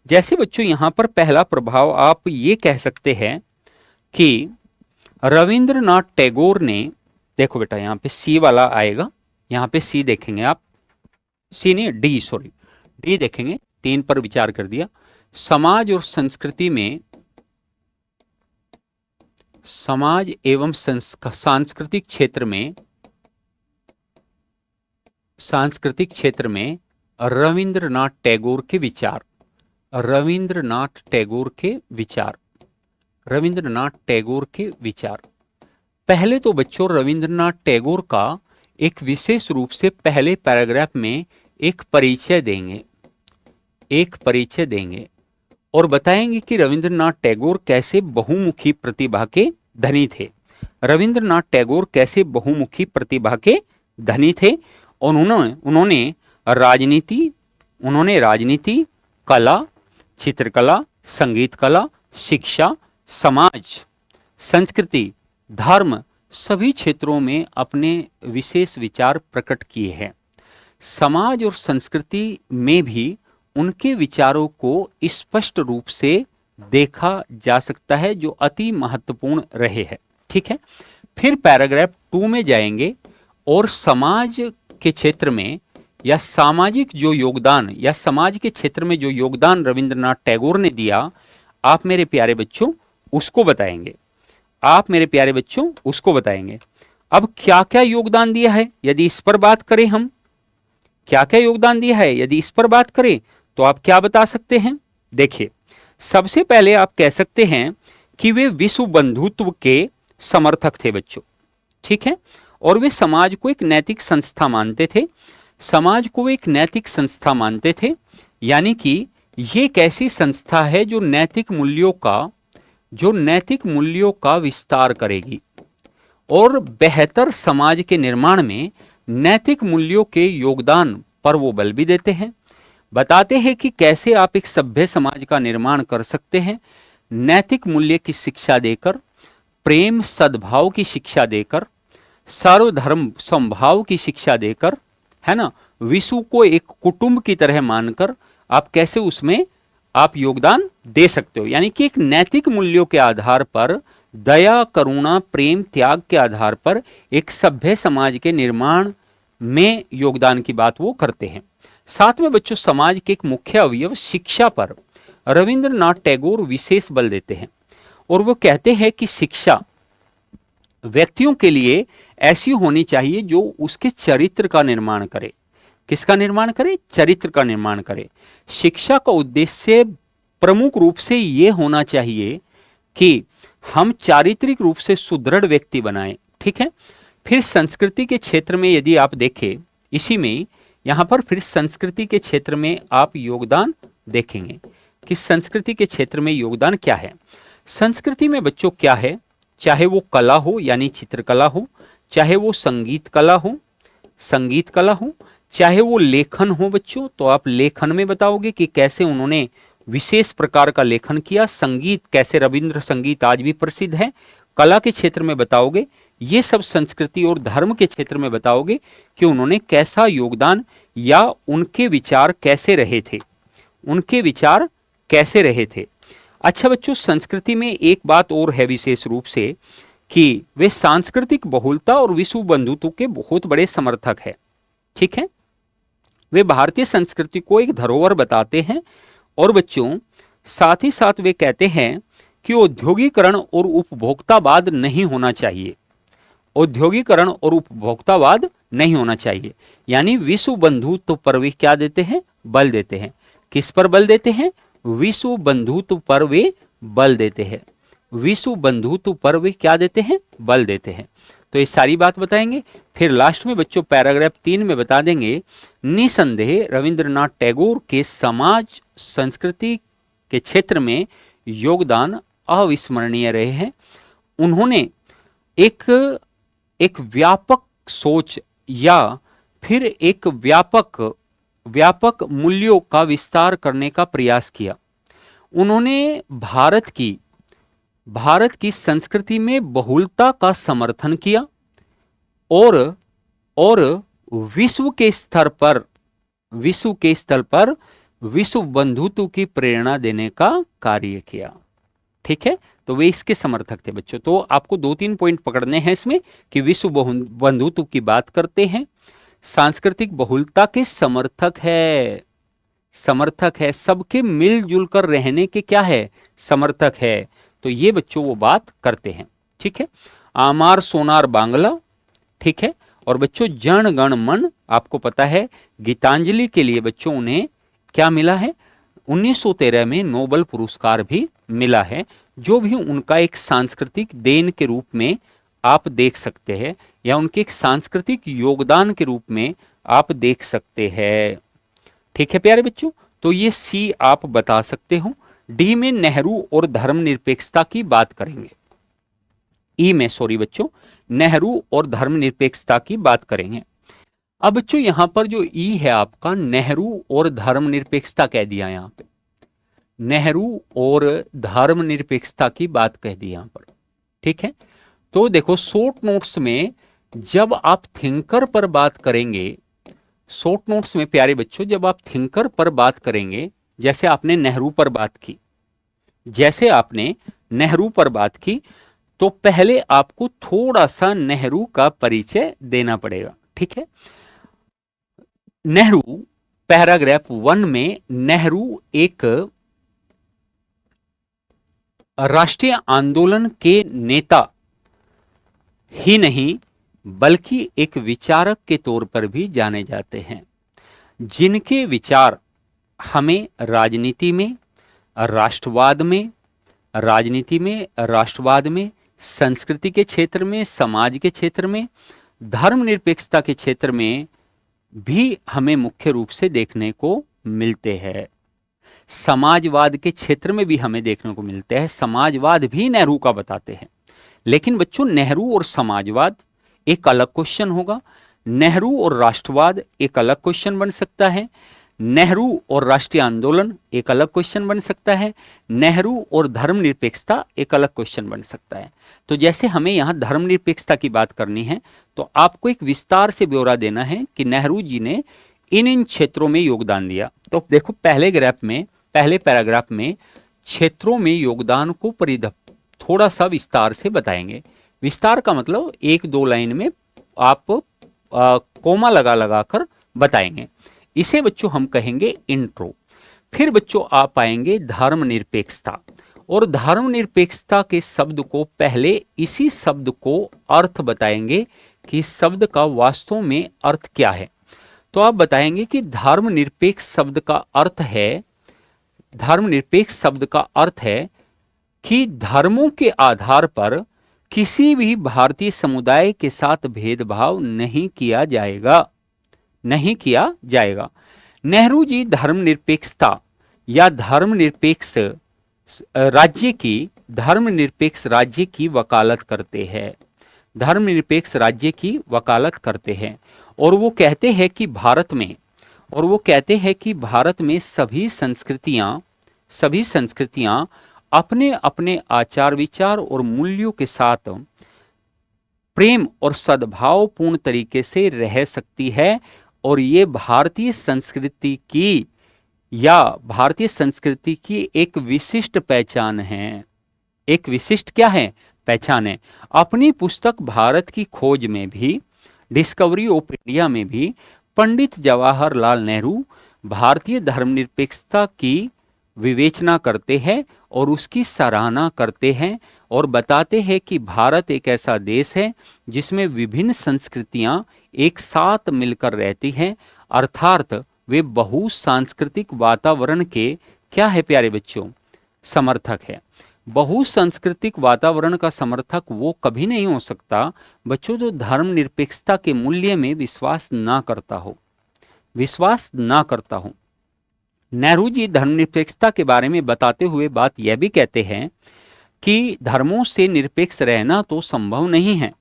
S1: जैसे बच्चों यहां पर पहला प्रभाव आप ये कह सकते हैं कि रविंद्रनाथ टैगोर ने, देखो बेटा यहां पे सी वाला आएगा, यहां पे सी देखेंगे आप, सी नहीं डी देखेंगे, 3 पर विचार कर दिया। समाज और संस्कृति में, समाज एवं सांस्कृतिक क्षेत्र में रविंद्रनाथ टैगोर के विचार। पहले तो बच्चों रविंद्रनाथ टैगोर का एक विशेष रूप से पहले पैराग्राफ में एक परिचय देंगे और बताएंगे कि रविंद्रनाथ टैगोर कैसे बहुमुखी प्रतिभा के धनी थे। और उन्होंने राजनीति, कला, चित्रकला, संगीत कला, शिक्षा, समाज, संस्कृति, धर्म सभी क्षेत्रों में अपने विशेष विचार प्रकट किए हैं। समाज और संस्कृति में भी उनके विचारों को स्पष्ट रूप से देखा जा सकता है जो अति महत्वपूर्ण रहे हैं। ठीक है, फिर पैराग्राफ 2 में जाएंगे और समाज के क्षेत्र में या सामाजिक जो योगदान या समाज के क्षेत्र में जो योगदान रविंद्रनाथ टैगोर ने दिया, आप मेरे प्यारे बच्चों उसको बताएंगे। अब क्या क्या योगदान दिया है, यदि इस पर बात करें, हम क्या क्या योगदान दिया है यदि इस पर बात करें तो आप क्या बता सकते हैं? देखिए, सबसे पहले आप कह सकते हैं कि वे विश्व बंधुत्व के समर्थक थे बच्चों, ठीक है। और वे समाज को एक नैतिक संस्था मानते थे, समाज को एक नैतिक संस्था मानते थे, यानी कि ये एक ऐसी संस्था है जो नैतिक मूल्यों का विस्तार करेगी और बेहतर समाज के निर्माण में नैतिक मूल्यों के योगदान पर वो बल भी देते हैं। बताते हैं कि कैसे आप एक सभ्य समाज का निर्माण कर सकते हैं, नैतिक मूल्य की शिक्षा देकर, प्रेम सद्भाव की शिक्षा देकर, सर्वधर्म समभाव की शिक्षा देकर, है ना, विश्व को एक कुटुंब की तरह मानकर आप कैसे उसमें आप योगदान दे सकते हो। यानी कि एक नैतिक मूल्यों के आधार पर, दया करुणा प्रेम त्याग के आधार पर एक सभ्य समाज के निर्माण में योगदान की बात वो करते हैं। साथ में बच्चों, समाज के एक मुख्य अवयव शिक्षा पर रविंद्रनाथ टैगोर विशेष बल देते हैं और वो कहते हैं कि शिक्षा व्यक्तियों के लिए ऐसी होनी चाहिए जो उसके चरित्र का निर्माण करे। किसका निर्माण करे? चरित्र का निर्माण करे। शिक्षा का उद्देश्य प्रमुख रूप से यह होना चाहिए कि हम चारित्रिक रूप से सुदृढ़ व्यक्ति बनाएं, ठीक है। फिर संस्कृति के क्षेत्र में यदि आप देखें, इसी में यहां पर फिर संस्कृति के क्षेत्र में आप योगदान देखेंगे कि संस्कृति के क्षेत्र में योगदान क्या है। संस्कृति में बच्चों क्या है, चाहे वो कला हो यानी चित्रकला हो, चाहे वो संगीत कला हो, चाहे वो लेखन हो बच्चों, तो आप लेखन में बताओगे कि कैसे उन्होंने विशेष प्रकार का लेखन किया, संगीत कैसे रविंद्र संगीत आज भी प्रसिद्ध है, कला के क्षेत्र में बताओगे, ये सब संस्कृति और धर्म के क्षेत्र में बताओगे कि उन्होंने कैसा योगदान या उनके विचार कैसे रहे थे। अच्छा बच्चों, संस्कृति में एक बात और है विशेष रूप से कि वे सांस्कृतिक बहुलता और विश्व बंधुत्व के बहुत बड़े समर्थक है, ठीक है। वे भारतीय संस्कृति को एक धरोहर बताते हैं और बच्चों साथ ही साथ वे कहते हैं कि औद्योगिकरण और उपभोक्तावाद नहीं होना चाहिए, यानी विश्व बंधुत्व पर वे क्या देते हैं? बल देते हैं। किस पर बल देते हैं? विश्व बंधुत्व पर वे बल देते हैं। विश्व बंधुत्व पर वे क्या देते हैं? बल देते हैं। तो ये सारी बात बताएंगे। फिर लास्ट में बच्चों पैराग्राफ 3 में बता देंगे, निसंदेह रविंद्रनाथ टैगोर के समाज संस्कृति के क्षेत्र में योगदान अविस्मरणीय रहे हैं। उन्होंने एक व्यापक सोच या फिर एक व्यापक मूल्यों का विस्तार करने का प्रयास किया। उन्होंने भारत की संस्कृति में बहुलता का समर्थन किया और विश्व के स्तर पर विश्व बंधुत्व की प्रेरणा देने का कार्य किया, ठीक है। तो वे इसके समर्थक थे बच्चों। तो आपको 2-3 पॉइंट पकड़ने हैं इसमें कि विश्व बंधुत्व की बात करते हैं, सांस्कृतिक बहुलता के समर्थक है, सबके मिलजुल कर रहने के क्या है? समर्थक है। तो ये बच्चों वो बात करते हैं, ठीक है। आमार सोनार बांग्ला, ठीक है। और बच्चों जन गण मन, आपको पता है गीतांजलि के लिए बच्चों उन्हें क्या मिला है? 1913 में नोबेल पुरस्कार भी मिला है, जो भी उनका एक सांस्कृतिक देन के रूप में आप देख सकते हैं या उनके एक सांस्कृतिक योगदान के रूप में आप देख सकते हैं, ठीक है प्यारे बच्चों। तो ये सी आप बता सकते हो। डी में नेहरू और धर्मनिरपेक्षता की बात करेंगे। ई में सॉरी बच्चों, नेहरू और धर्मनिरपेक्षता की बात करेंगे। अब बच्चों यहां पर जो ई है आपका, नेहरू और धर्मनिरपेक्षता कह दिया, यहां पे नेहरू और धर्मनिरपेक्षता की बात कह दी यहां पर, ठीक है। तो देखो शॉर्ट नोट्स में जब आप थिंकर पर बात करेंगे, शॉर्ट नोट्स में प्यारे बच्चों जब आप थिंकर पर बात करेंगे, जैसे आपने नेहरू पर बात की, तो पहले आपको थोड़ा सा नेहरू का परिचय देना पड़ेगा, ठीक है। नेहरू पैराग्राफ 1 में नेहरू एक राष्ट्रीय आंदोलन के नेता ही नहीं बल्कि एक विचारक के तौर पर भी जाने जाते हैं, जिनके विचार हमें राष्ट्रवाद में, संस्कृति के क्षेत्र में, समाज के क्षेत्र में, धर्मनिरपेक्षता के क्षेत्र में भी हमें मुख्य रूप से देखने को मिलते हैं। समाजवाद के क्षेत्र में भी हमें देखने को मिलते हैं। समाजवाद भी नेहरू का बताते हैं। लेकिन बच्चों, नेहरू और समाजवाद एक अलग क्वेश्चन होगा, नेहरू और राष्ट्रवाद एक अलग क्वेश्चन बन सकता है, नेहरू और राष्ट्रीय आंदोलन एक अलग क्वेश्चन बन सकता है, नेहरू और धर्मनिरपेक्षता एक अलग क्वेश्चन बन सकता है। तो जैसे हमें यहाँ धर्मनिरपेक्षता की बात करनी है, तो आपको एक विस्तार से ब्यौरा देना है कि नेहरू जी ने इन क्षेत्रों में योगदान दिया। तो देखो, पहले पैराग्राफ में क्षेत्रों में योगदान को थोड़ा सा विस्तार से बताएंगे। विस्तार का मतलब 1-2 लाइन में आप कोमा लगा कर बताएंगे। इसे बच्चों हम कहेंगे इंट्रो। फिर बच्चों आप आएंगे धर्मनिरपेक्षता, और धर्मनिरपेक्षता के शब्द को पहले इसी शब्द को अर्थ बताएंगे कि शब्द का वास्तव में अर्थ क्या है। तो आप बताएंगे कि धर्मनिरपेक्ष शब्द का अर्थ है कि धर्मों के आधार पर किसी भी भारतीय समुदाय के साथ भेदभाव नहीं किया जाएगा। नेहरू जी धर्मनिरपेक्ष राज्य की वकालत करते हैं, और वो कहते हैं कि भारत में सभी संस्कृतियां अपने अपने आचार विचार और मूल्यों के साथ प्रेम और सद्भावपूर्ण तरीके से रह सकती है, और ये भारतीय संस्कृति की एक विशिष्ट पहचान है। पहचान है। अपनी पुस्तक भारत की खोज में भी, डिस्कवरी ऑफ इंडिया में भी, पंडित जवाहरलाल नेहरू भारतीय धर्मनिरपेक्षता की विवेचना करते हैं और उसकी सराहना करते हैं, और बताते हैं कि भारत एक ऐसा देश है जिसमें विभिन्न संस्कृतियां एक साथ मिलकर रहती हैं, अर्थात वे बहुसांस्कृतिक वातावरण के क्या है प्यारे बच्चों, समर्थक है। बहुसांस्कृतिक वातावरण का समर्थक वो कभी नहीं हो सकता बच्चों जो धर्मनिरपेक्षता के मूल्य में विश्वास ना करता हो। नेहरू जी धर्मनिरपेक्षता के बारे में बताते हुए बात यह भी कहते हैं कि धर्मों से निरपेक्ष रहना तो संभव नहीं है,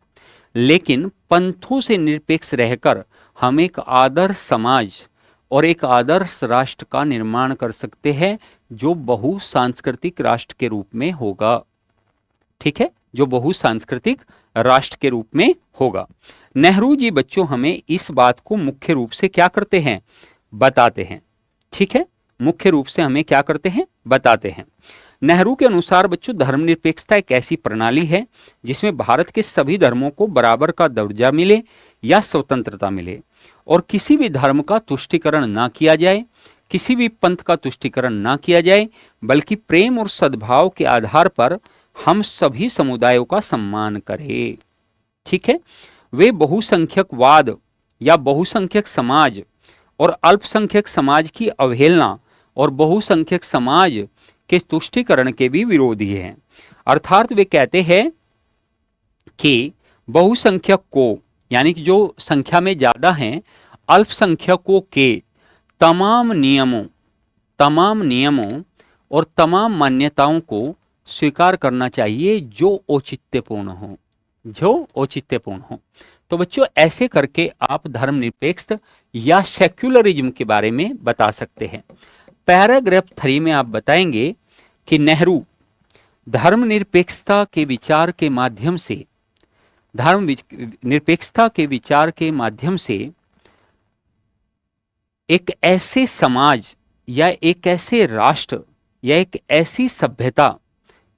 S1: लेकिन पंथों से निरपेक्ष रहकर हम एक आदर्श समाज और एक आदर्श राष्ट्र का निर्माण कर सकते हैं, जो बहुसांस्कृतिक राष्ट्र के रूप में होगा। ठीक है, जो बहुसांस्कृतिक राष्ट्र के रूप में होगा। नेहरू जी बच्चों हमें इस बात को मुख्य रूप से क्या करते हैं, बताते हैं। ठीक है, मुख्य रूप से हमें क्या करते हैं, बताते हैं। नेहरू के अनुसार बच्चों धर्मनिरपेक्षता एक ऐसी प्रणाली है जिसमें भारत के सभी धर्मों को बराबर का दर्जा मिले या स्वतंत्रता मिले, और किसी भी धर्म का तुष्टीकरण ना किया जाए, किसी भी पंथ का तुष्टीकरण ना किया जाए, बल्कि प्रेम और सद्भाव के आधार पर हम सभी समुदायों का सम्मान करें। ठीक है, वे बहुसंख्यकवाद या बहुसंख्यक समाज और अल्पसंख्यक समाज की अवहेलना और बहुसंख्यक समाज के तुष्टीकरण के भी विरोधी हैं। अर्थात वे कहते हैं कि बहुसंख्यक को, यानी कि जो संख्या में ज्यादा हैं, अल्पसंख्यकों के तमाम नियमों और तमाम मान्यताओं को स्वीकार करना चाहिए जो औचित्यपूर्ण हो। तो बच्चों ऐसे करके आप धर्मनिरपेक्ष या सेक्युलरिज्म के बारे में बता सकते हैं। पैराग्राफ 3 में आप बताएंगे कि नेहरू धर्मनिरपेक्षता के विचार के माध्यम से एक ऐसे समाज या एक ऐसे राष्ट्र या एक ऐसी सभ्यता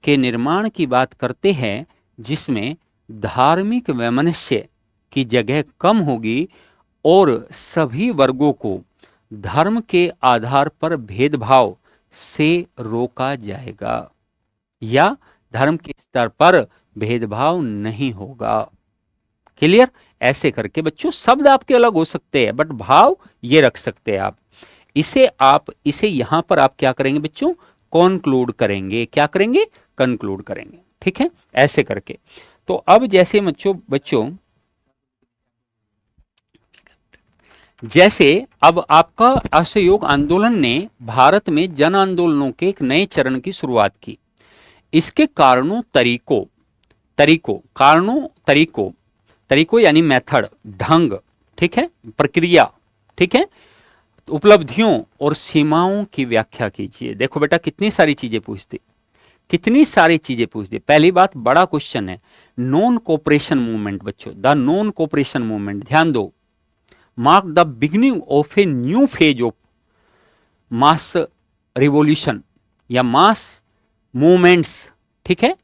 S1: के निर्माण की बात करते हैं जिसमें धार्मिक वैमनस्य की जगह कम होगी और सभी वर्गों को धर्म के आधार पर भेदभाव से रोका जाएगा, या धर्म के स्तर पर भेदभाव नहीं होगा। क्लियर? ऐसे करके बच्चों शब्द आपके अलग हो सकते हैं बट भाव ये रख सकते हैं आप इसे यहां पर आप क्या करेंगे बच्चों? कॉन्क्लूड करेंगे। क्या करेंगे? कंक्लूड करेंगे। ठीक है, ऐसे करके। तो अब जैसे बच्चों जैसे अब आपका असहयोग आंदोलन ने भारत में जन आंदोलनों के एक नए चरण की शुरुआत की। इसके कारणों तरीकों तरीकों कारणों तरीकों तरीकों यानी मेथड, ढंग, ठीक है, प्रक्रिया, ठीक है, उपलब्धियों और सीमाओं की व्याख्या कीजिए। देखो बेटा कितनी सारी चीजें पूछती, कितनी सारी चीजें पूछती। पहली बात बड़ा क्वेश्चन है, नॉन कोऑपरेशन मूवमेंट बच्चों, द नॉन कोऑपरेशन मूवमेंट, ध्यान दो, mark the beginning of a new phase of mass revolution या मास मूवमेंट्स। ठीक है,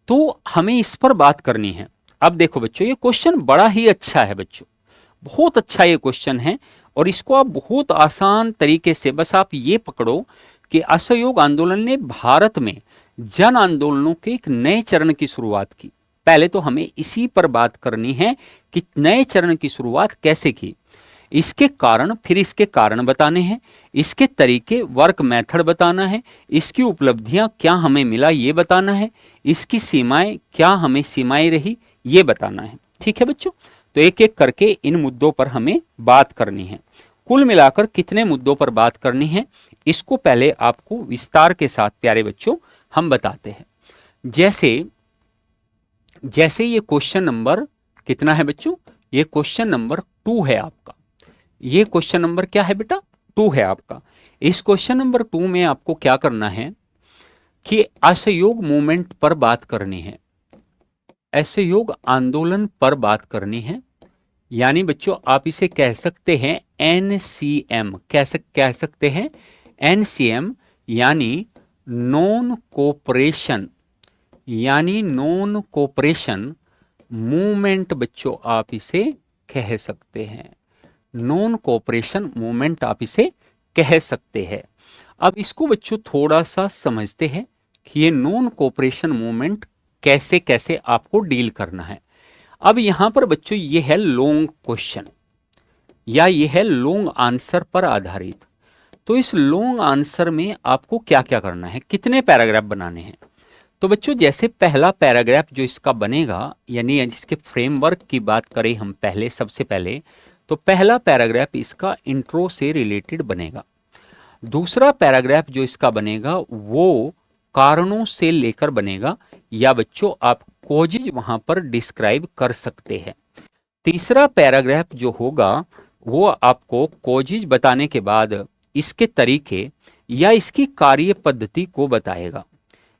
S1: तो हमें इस पर बात करनी है। अब देखो बच्चों ये क्वेश्चन बड़ा ही अच्छा है बच्चों, बहुत अच्छा ये क्वेश्चन है और इसको आप बहुत आसान तरीके से बस आप ये पकड़ो कि असहयोग आंदोलन ने भारत में जन आंदोलनों के एक नए चरण की शुरुआत की। पहले तो हमें इसी पर बात करनी है कि नए चरण की शुरुआत कैसे की, इसके कारण, फिर इसके कारण बताने हैं, इसके तरीके, वर्क मेथड बताना है, इसकी उपलब्धियां क्या हमें मिला ये बताना है, इसकी सीमाएं क्या हमें सीमाएं रही ये बताना है। ठीक है बच्चों, तो एक एक करके इन मुद्दों पर हमें बात करनी है। कुल मिलाकर कितने मुद्दों पर बात करनी है इसको पहले आपको विस्तार के साथ प्यारे बच्चों हम बताते हैं। जैसे जैसे ये क्वेश्चन नंबर कितना है बच्चों? ये क्वेश्चन नंबर 2 है आपका। ये क्वेश्चन नंबर क्या है बेटा? 2 है आपका। इस क्वेश्चन नंबर 2 में आपको क्या करना है कि असहयोग मूवमेंट पर बात करनी है, असहयोग आंदोलन पर बात करनी है। यानी बच्चों आप इसे कह सकते हैं एनसीएम, कह सकते हैं एनसीएम, यानी नॉन कोऑपरेशन, यानी नॉन कोऑपरेशन मूवमेंट बच्चों आप इसे कह सकते हैं। नॉन कोऑपरेशन मूवमेंट आप इसे कह सकते हैं। अब इसको बच्चों थोड़ा सा समझते हैं कि ये नॉन कोऑपरेशन मूवमेंट कैसे कैसे आपको डील करना है। अब यहां पर बच्चों ये है लॉन्ग क्वेश्चन या ये है लॉन्ग आंसर पर आधारित। तो इस लॉन्ग आंसर में आपको क्या क्या करना है, कितने पैराग्राफ बनाने हैं? तो बच्चों जैसे पहला पैराग्राफ जो इसका बनेगा, यानी जिसके फ्रेमवर्क की बात करें हम पहले, सबसे पहले तो पहला पैराग्राफ इसका इंट्रो से रिलेटेड बनेगा। दूसरा पैराग्राफ जो इसका बनेगा वो कारणों से लेकर बनेगा, या बच्चों आप कॉजेज वहां पर डिस्क्राइब कर सकते हैं। तीसरा पैराग्राफ जो होगा वो आपको कॉजेज बताने के बाद इसके तरीके या इसकी कार्य पद्धति को बताएगा,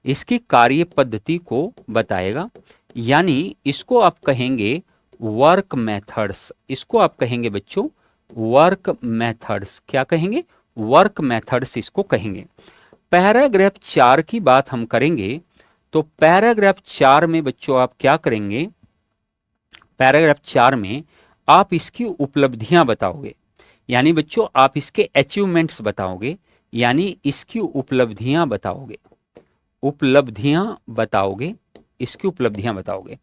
S1: इसकी कार्य पद्धति को बताएगा। यानी इसको आप कहेंगे वर्क मेथड्स, इसको आप कहेंगे बच्चों वर्क मेथड्स। क्या कहेंगे? वर्क मेथड्स इसको कहेंगे। पैराग्राफ 4 की बात हम करेंगे तो पैराग्राफ 4 में बच्चों आप क्या करेंगे? पैराग्राफ 4 में आप इसकी उपलब्धियां बताओगे, यानी बच्चों आप इसके अचीवमेंट्स बताओगे, यानी इसकी उपलब्धियां बताओगे, उपलब्धियां बताओगे, इसकी उपलब्धियां बताओगे।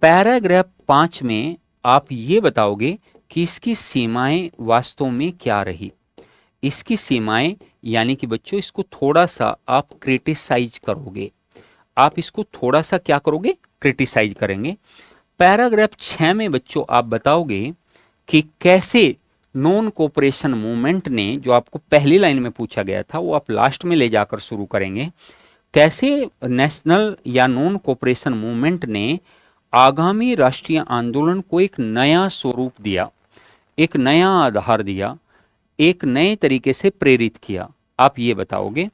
S1: पैराग्राफ 5 में आप ये बताओगे कि इसकी सीमाएं वास्तव में क्या रही, इसकी सीमाएं, यानी कि बच्चों इसको थोड़ा सा आप क्रिटिसाइज करोगे, आप इसको थोड़ा सा क्या करोगे? क्रिटिसाइज करेंगे। पैराग्राफ 6 में बच्चों आप बताओगे कि कैसे नॉन कोऑपरेशन मूवमेंट ने, जो आपको पहली लाइन में पूछा गया था वो आप लास्ट में ले जाकर शुरू करेंगे, कैसे नेशनल या नॉन कोऑपरेशन मूवमेंट ने आगामी राष्ट्रीय आंदोलन को एक नया स्वरूप दिया, एक नया आधार दिया, एक नए तरीके से प्रेरित किया, आप ये बताओगे।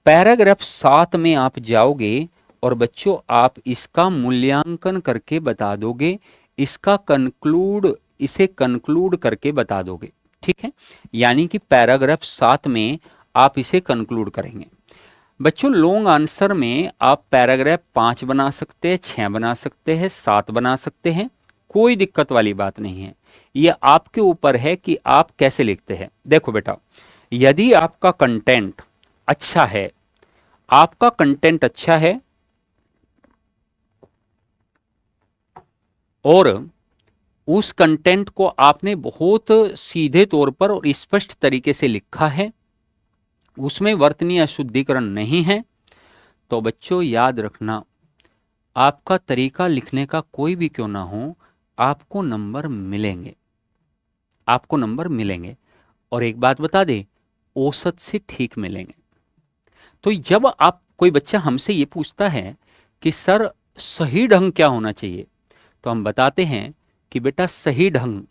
S1: पैराग्राफ 7 में आप जाओगे और बच्चों आप इसका मूल्यांकन करके बता दोगे, इसका इसे कंक्लूड करके बता दोगे। ठीक है, यानी कि पैराग्राफ 7 में आप इसे कंक्लूड करेंगे। बच्चों लॉन्ग आंसर में आप पैराग्राफ 5 बना सकते हैं, 6 बना सकते हैं, 7 बना सकते हैं, कोई दिक्कत वाली बात नहीं है। ये आपके ऊपर है कि आप कैसे लिखते हैं। देखो बेटा, यदि आपका कंटेंट अच्छा है, आपका कंटेंट अच्छा है और उस कंटेंट को आपने बहुत सीधे तौर पर और स्पष्ट तरीके से लिखा है, उसमें वर्तनीय अशुद्धिकरण नहीं है, तो बच्चों याद रखना, आपका तरीका लिखने का कोई भी क्यों ना हो, आपको नंबर मिलेंगे, आपको नंबर मिलेंगे। और एक बात बता दे, औसत से ठीक मिलेंगे। तो जब आप कोई बच्चा हमसे ये पूछता है कि सर सही ढंग क्या होना चाहिए, तो हम बताते हैं कि बेटा सही ढंग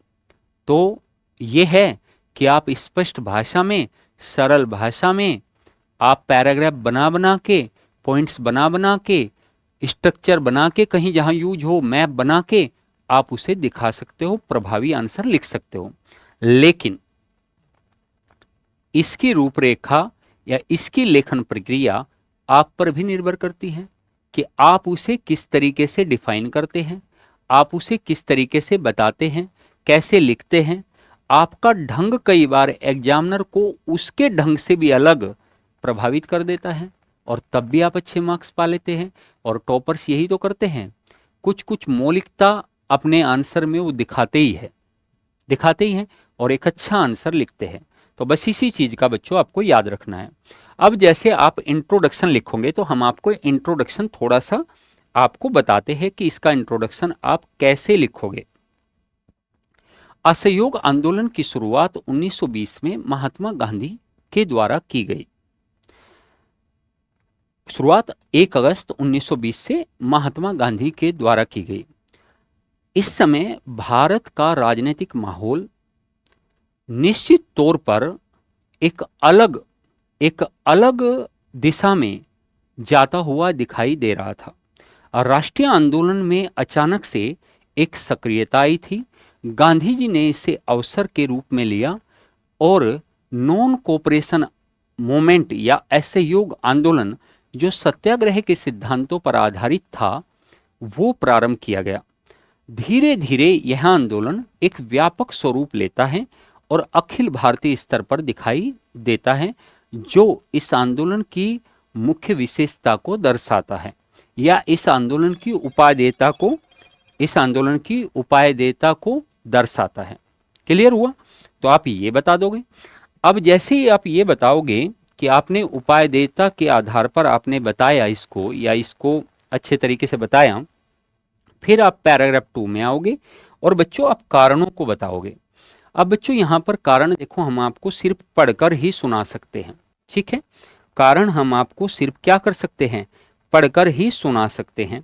S1: तो ये है कि आप स्पष्ट भाषा में, सरल भाषा में, आप पैराग्राफ बना बना के, पॉइंट्स बना बना के, स्ट्रक्चर बना के, कहीं जहां यूज हो मैप बना के आप उसे दिखा सकते हो, प्रभावी आंसर लिख सकते हो। लेकिन इसकी रूपरेखा या इसकी लेखन प्रक्रिया आप पर भी निर्भर करती है कि आप उसे किस तरीके से डिफाइन करते हैं, आप उसे किस तरीके से बताते हैं, कैसे लिखते हैं। आपका ढंग कई बार एग्जामिनर को उसके ढंग से भी अलग प्रभावित कर देता है और तब भी आप अच्छे मार्क्स पा लेते हैं। और टॉपर्स यही तो करते हैं, कुछ कुछ मौलिकता अपने आंसर में वो दिखाते ही हैं और एक अच्छा आंसर लिखते हैं। तो बस इसी चीज का बच्चों आपको याद रखना है। अब जैसे आप इंट्रोडक्शन लिखोगे तो हम आपको इंट्रोडक्शन थोड़ा सा आपको बताते हैं कि इसका इंट्रोडक्शन आप कैसे लिखोगे। असहयोग आंदोलन की शुरुआत 1920 में महात्मा गांधी के द्वारा की गई। शुरुआत 1 अगस्त 1920 से महात्मा गांधी के द्वारा की गई। इस समय भारत का राजनीतिक माहौल निश्चित तौर पर एक अलग दिशा में जाता हुआ दिखाई दे रहा था। राष्ट्रीय आंदोलन में अचानक से एक सक्रियता आई थी। गांधी जी ने इसे अवसर के रूप में लिया और नॉन कोऑपरेशन मूवमेंट या असहयोग आंदोलन, जो सत्याग्रह के सिद्धांतों पर आधारित था, वो प्रारंभ किया गया। धीरे धीरे यह आंदोलन एक व्यापक स्वरूप लेता है और अखिल भारतीय स्तर पर दिखाई देता है, जो इस आंदोलन की मुख्य विशेषता को दर्शाता है या इस आंदोलन की उपायदेयता को दर्शाता है। क्लियर हुआ? तो आप ये बता दोगे। अब जैसे ही आप ये बताओगे कि आपने उपायदेयता के आधार पर आपने बताया इसको या इसको अच्छे तरीके से बताया, फिर आप पैराग्राफ 2 में आओगे और बच्चों आप कारणों को बताओगे। अब बच्चों यहाँ पर कारण देखो, हम आपको सिर्फ पढ़कर ही सुना सकते हैं, ठीक है। कारण हम आपको सिर्फ क्या कर सकते हैं, पढ़कर ही सुना सकते हैं।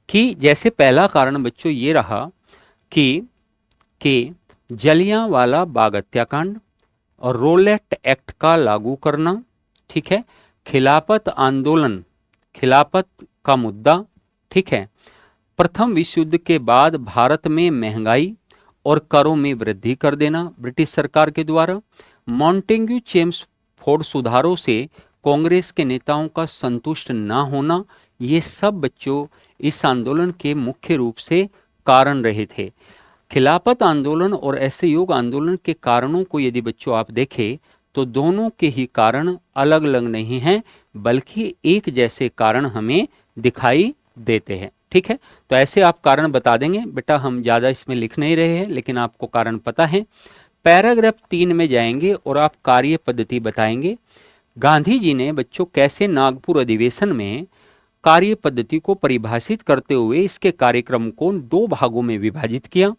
S1: कि जैसे पहला कारण बच्चों ये रहा कि जलियांवाला बाग हत्याकांड और रोलेट एक्ट का लागू करना, ठीक है। खिलाफत आंदोलन, खिलाफत का मुद्दा, ठीक है। प्रथम विश्व युद्ध के बाद भारत में महंगाई और करों में वृद्धि कर देना ब्रिटिश सरकार के द्वारा। मॉन्टेग्यू चेम्सफोर्ड सुधारों से कांग्रेस के नेताओं का संतुष्ट न होना, ये सब बच्चों इस आंदोलन के मुख्य रूप से कारण रहे थे। खिलाफत आंदोलन और असहयोग आंदोलन के कारणों को यदि बच्चों आप देखें तो दोनों के ही कारण अलग अलग नहीं हैं, बल्कि एक जैसे कारण हमें दिखाई देते हैं, ठीक है। तो ऐसे आप कारण बता देंगे बेटा, हम ज़्यादा इसमें लिख नहीं रहे हैं लेकिन आपको कारण पता है। पैराग्राफ 3 में जाएंगे और आप कार्य पद्धति बताएंगे। गांधी जी ने बच्चों कैसे नागपुर अधिवेशन में कार्य पद्धति को परिभाषित करते हुए इसके कार्यक्रम को 2 भागों में विभाजित किया।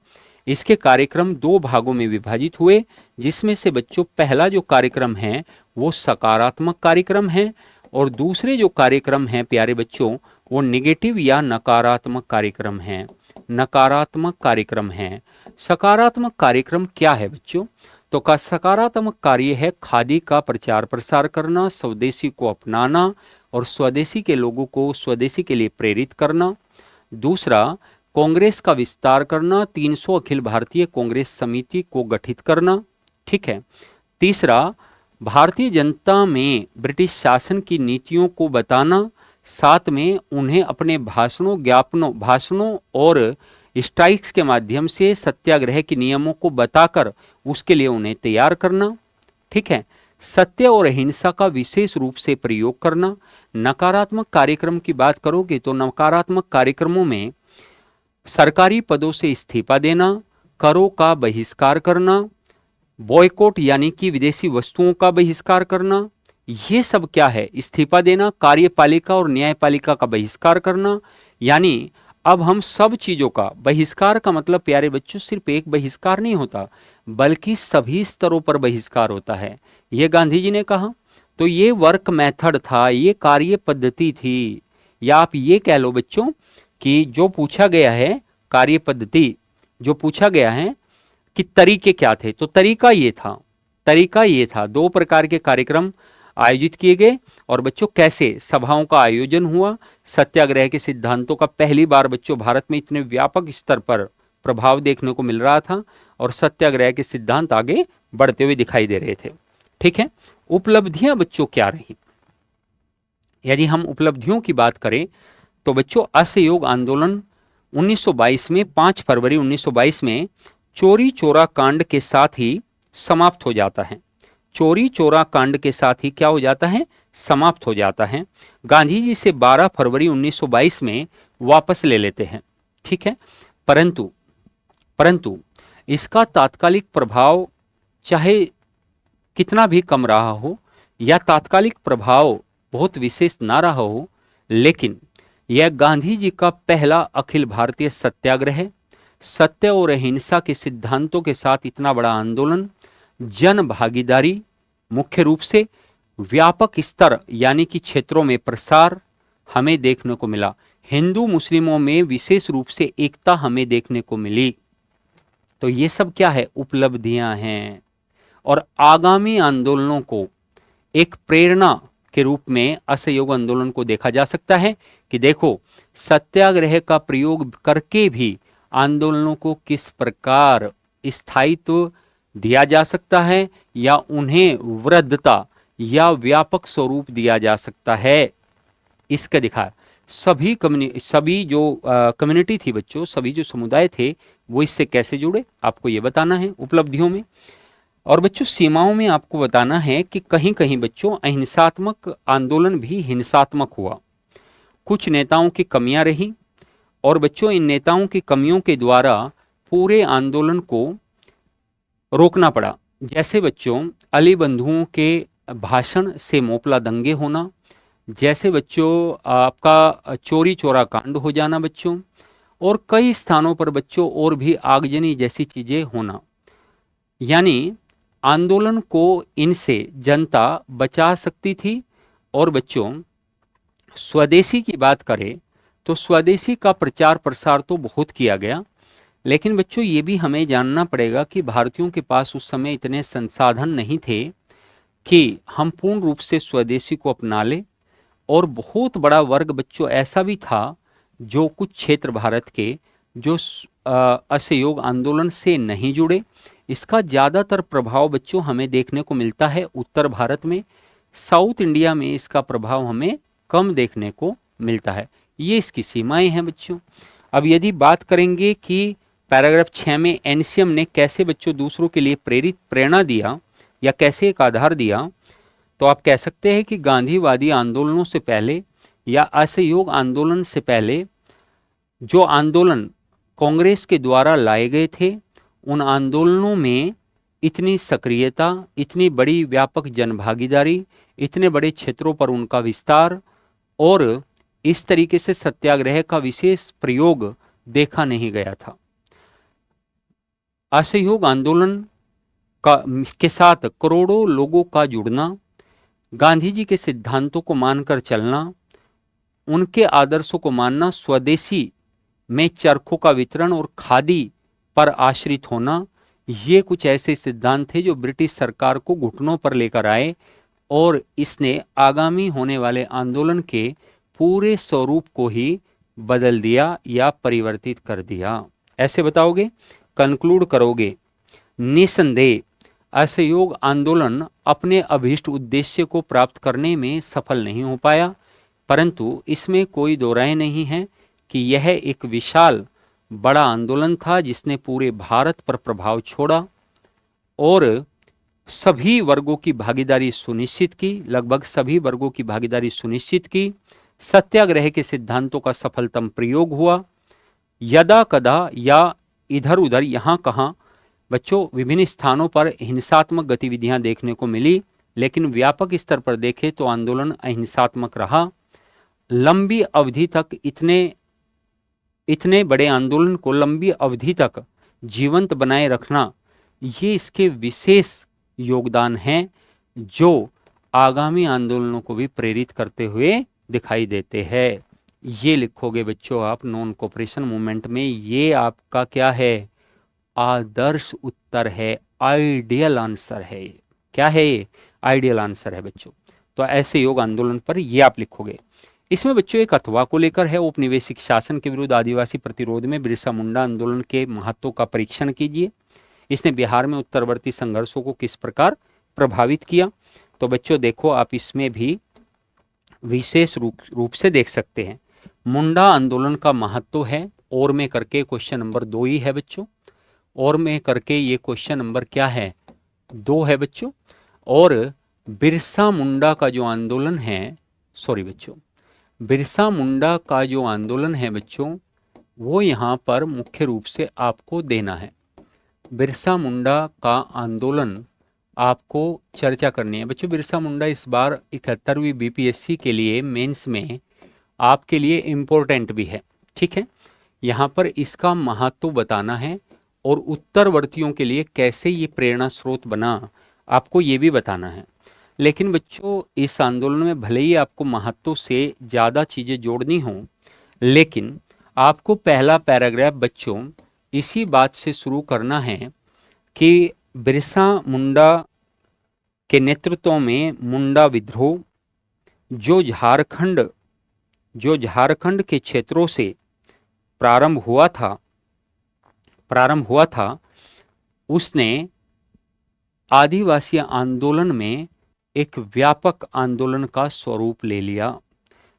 S1: इसके कार्यक्रम 2 भागों में विभाजित हुए, जिसमें से बच्चों पहला जो कार्यक्रम है वो सकारात्मक कार्यक्रम है और दूसरे जो कार्यक्रम हैं प्यारे बच्चों वो नेगेटिव या नकारात्मक कार्यक्रम हैं। नकारात्मक कार्यक्रम हैं। सकारात्मक कार्यक्रम क्या है बच्चों? तो का सकारात्मक कार्य है खादी का प्रचार प्रसार करना, स्वदेशी को अपनाना और स्वदेशी के लोगों को स्वदेशी के लिए प्रेरित करना। दूसरा, कांग्रेस का विस्तार करना, 300 अखिल भारतीय कांग्रेस समिति को गठित करना, ठीक है। तीसरा, भारतीय जनता में ब्रिटिश शासन की नीतियों को बताना, साथ में उन्हें अपने भाषणों और स्ट्राइक्स के माध्यम से सत्याग्रह के नियमों को बताकर उसके लिए उन्हें तैयार करना, ठीक है। सत्य और अहिंसा का विशेष रूप से प्रयोग करना। नकारात्मक कार्यक्रम की बात करोगे तो नकारात्मक कार्यक्रमों में सरकारी पदों से इस्तीफा देना, करों का बहिष्कार करना, बॉयकॉट यानी कि विदेशी वस्तुओं का बहिष्कार करना, ये सब क्या है? इस्तीफा देना, कार्यपालिका और न्यायपालिका का बहिष्कार करना। यानी अब हम सब चीजों का बहिष्कार का मतलब प्यारे बच्चों सिर्फ एक बहिष्कार नहीं होता, बल्कि सभी स्तरों पर बहिष्कार होता है, ये गांधी जी ने कहा। तो ये वर्क मेथड था, ये कार्य पद्धति थी, या आप ये कह लो बच्चों कि जो पूछा गया है कार्य पद्धति, जो पूछा गया है कि तरीके क्या थे, तो तरीका ये था, तरीका ये था। दो प्रकार के कार्यक्रम आयोजित किए गए और बच्चों कैसे सभाओं का आयोजन हुआ। सत्याग्रह के सिद्धांतों का पहली बार बच्चों भारत में इतने व्यापक स्तर पर प्रभाव देखने को मिल रहा था और सत्याग्रह के सिद्धांत आगे बढ़ते हुए दिखाई दे रहे थे। ठीक है, उपलब्धियां बच्चों क्या रही? यदि हम उपलब्धियों की बात करें तो बच्चों असहयोग आंदोलन 1922 में 5 फरवरी 1922 में चोरी चोरा कांड के साथ ही समाप्त हो जाता है। चोरी चोरा कांड के साथ ही क्या हो जाता है? समाप्त हो जाता है। गांधी जी से 12 फरवरी 1922 में वापस ले लेते हैं। ठीक है, परंतु परंतु इसका तात्कालिक प्रभाव चाहे कितना भी कम रहा हो या तात्कालिक प्रभाव बहुत विशेष ना रहा हो, लेकिन यह गांधी जी का पहला अखिल भारतीय सत्याग्रह है। सत्य और अहिंसा के सिद्धांतों के साथ इतना बड़ा आंदोलन, जन भागीदारी, मुख्य रूप से व्यापक स्तर यानी कि क्षेत्रों में प्रसार हमें देखने को मिला। हिंदू मुस्लिमों में विशेष रूप से एकता हमें देखने को मिली। तो ये सब क्या है? उपलब्धियां हैं और आगामी आंदोलनों को एक प्रेरणा के रूप में असहयोग आंदोलन को देखा जा सकता है कि देखो सत्याग्रह का प्रयोग करके भी आंदोलनों को किस प्रकार स्थायित्व दिया जा सकता है या उन्हें वृद्धता या व्यापक स्वरूप दिया जा सकता है, इसका दिखाया। सभी जो कम्युनिटी थी बच्चों, सभी जो समुदाय थे वो इससे कैसे जुड़े, आपको ये बताना है उपलब्धियों में। और बच्चों सीमाओं में आपको बताना है कि कहीं कहीं बच्चों अहिंसात्मक आंदोलन भी हिंसात्मक हुआ, कुछ नेताओं की कमियां रही और बच्चों इन नेताओं की कमियों के द्वारा पूरे आंदोलन को रोकना पड़ा। जैसे बच्चों अली बंधुओं के भाषण से मोपला दंगे होना, जैसे बच्चों आपका चोरी चोरा कांड हो जाना बच्चों, और कई स्थानों पर बच्चों और भी आगजनी जैसी चीजें होना। यानी आंदोलन को इनसे जनता बचा सकती थी। और बच्चों स्वदेशी की बात करें तो स्वदेशी का प्रचार प्रसार तो बहुत किया गया, लेकिन बच्चों ये भी हमें जानना पड़ेगा कि भारतीयों के पास उस समय इतने संसाधन नहीं थे कि हम पूर्ण रूप से स्वदेशी को अपना लें। और बहुत बड़ा वर्ग बच्चों ऐसा भी था जो कुछ क्षेत्र भारत के जो असहयोग आंदोलन से नहीं जुड़े। इसका ज़्यादातर प्रभाव बच्चों हमें देखने को मिलता है उत्तर भारत में, साउथ इंडिया में इसका प्रभाव हमें कम देखने को मिलता है। ये इसकी सीमाएं हैं बच्चों। अब यदि बात करेंगे कि पैराग्राफ 6 में एनसीएम ने कैसे बच्चों दूसरों के लिए प्रेरणा दिया या कैसे एक आधार दिया, तो आप कह सकते हैं कि गांधीवादी आंदोलनों से पहले या असहयोग आंदोलन से पहले जो आंदोलन कांग्रेस के द्वारा लाए गए थे, उन आंदोलनों में इतनी सक्रियता, इतनी बड़ी व्यापक जनभागीदारी, इतने बड़े क्षेत्रों पर उनका विस्तार और इस तरीके से सत्याग्रह का विशेष प्रयोग देखा नहीं गया था। असहयोग आंदोलन के साथ करोड़ों लोगों का जुड़ना, गांधी जी के सिद्धांतों को मानकर चलना, उनके आदर्शों को मानना, स्वदेशी में चरखों का वितरण और खादी पर आश्रित होना, ये कुछ ऐसे सिद्धांत थे जो ब्रिटिश सरकार को घुटनों पर लेकर आए और इसने आगामी होने वाले आंदोलन के पूरे स्वरूप को ही बदल दिया या परिवर्तित कर दिया। ऐसे बताओगे, कंक्लूड करोगे, निसंदेह असहयोग आंदोलन अपने अभीष्ट उद्देश्य को प्राप्त करने में सफल नहीं हो पाया, परंतु इसमें कोई दो राय नहीं है कि यह एक विशाल बड़ा आंदोलन था जिसने पूरे भारत पर प्रभाव छोड़ा और सभी वर्गों की भागीदारी सुनिश्चित की, लगभग सभी वर्गों की भागीदारी सुनिश्चित की। सत्याग्रह के सिद्धांतों का सफलतम प्रयोग हुआ। यदा कदा या इधर उधर यहाँ कहाँ बच्चों विभिन्न स्थानों पर हिंसात्मक गतिविधियां देखने को मिली, लेकिन व्यापक स्तर पर देखें तो आंदोलन अहिंसात्मक रहा। लंबी अवधि तक इतने बड़े आंदोलन को लंबी अवधि तक जीवंत बनाए रखना, ये इसके विशेष योगदान हैं जो आगामी आंदोलनों को भी प्रेरित करते हुए दिखाई देते हैं। ये लिखोगे बच्चों आप नॉन कोऑपरेशन मूवमेंट में। ये आपका क्या है? आदर्श उत्तर है, आइडियल आंसर है। क्या है ये? आइडियल आंसर है बच्चों। तो ऐसे योग आंदोलन पर ये आप लिखोगे। इसमें बच्चों एक अथवा को लेकर है, औपनिवेशिक शासन के विरुद्ध आदिवासी प्रतिरोध में बिरसा मुंडा आंदोलन के महत्व का परीक्षण कीजिए। इसने बिहार में उत्तरवर्ती संघर्षों को किस प्रकार प्रभावित किया? तो बच्चों देखो आप इसमें भी विशेष रूप से देख सकते हैं। मुंडा आंदोलन का महत्व है, और में करके क्वेश्चन नंबर 2 ही है बच्चों। और में करके ये क्वेश्चन नंबर क्या है? 2 है बच्चों। और बिरसा मुंडा का जो आंदोलन है, सॉरी बच्चों, बिरसा मुंडा का जो आंदोलन है बच्चों, वो यहाँ पर मुख्य रूप से आपको देना है। बिरसा मुंडा का आंदोलन आपको चर्चा करनी है बच्चों। बिरसा मुंडा इस बार 71वीं बीपीएससी के लिए मेंस में आपके लिए इम्पोर्टेंट भी है, ठीक है। यहाँ पर इसका महत्व बताना है और उत्तरवर्तियों के लिए कैसे ये प्रेरणा स्रोत बना, आपको ये भी बताना है। लेकिन बच्चों इस आंदोलन में भले ही आपको महत्व से ज़्यादा चीज़ें जोड़नी हों, लेकिन आपको पहला पैराग्राफ बच्चों इसी बात से शुरू करना है कि बिरसा मुंडा के नेतृत्व में मुंडा विद्रोह जो झारखंड के क्षेत्रों से प्रारंभ हुआ था, उसने आदिवासी आंदोलन में एक व्यापक आंदोलन का स्वरूप ले लिया।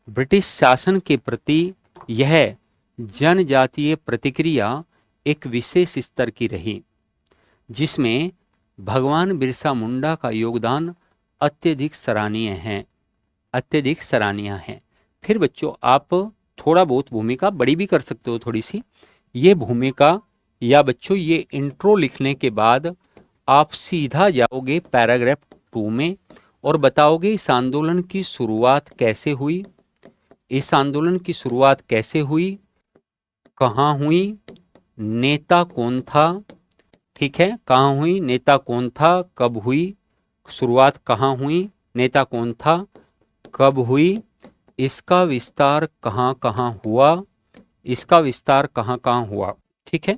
S1: ब्रिटिश शासन के प्रति यह जनजातीय प्रतिक्रिया एक विशेष स्तर की रही, जिसमें भगवान बिरसा मुंडा का योगदान अत्यधिक सराहनीय है। फिर बच्चों आप थोड़ा बहुत भूमिका बड़ी भी कर सकते हो थोड़ी सी। ये भूमिका या बच्चों ये इंट्रो लिखने के बाद आप सीधा जाओगे पैराग्राफ 2 में और बताओगे इस आंदोलन की शुरुआत कैसे हुई, कहाँ हुई, नेता कौन था, ठीक है, कहाँ हुई, नेता कौन था, कब हुई, शुरुआत कहाँ हुई, नेता कौन था, कब हुई, इसका विस्तार कहाँ कहाँ हुआ, ठीक है।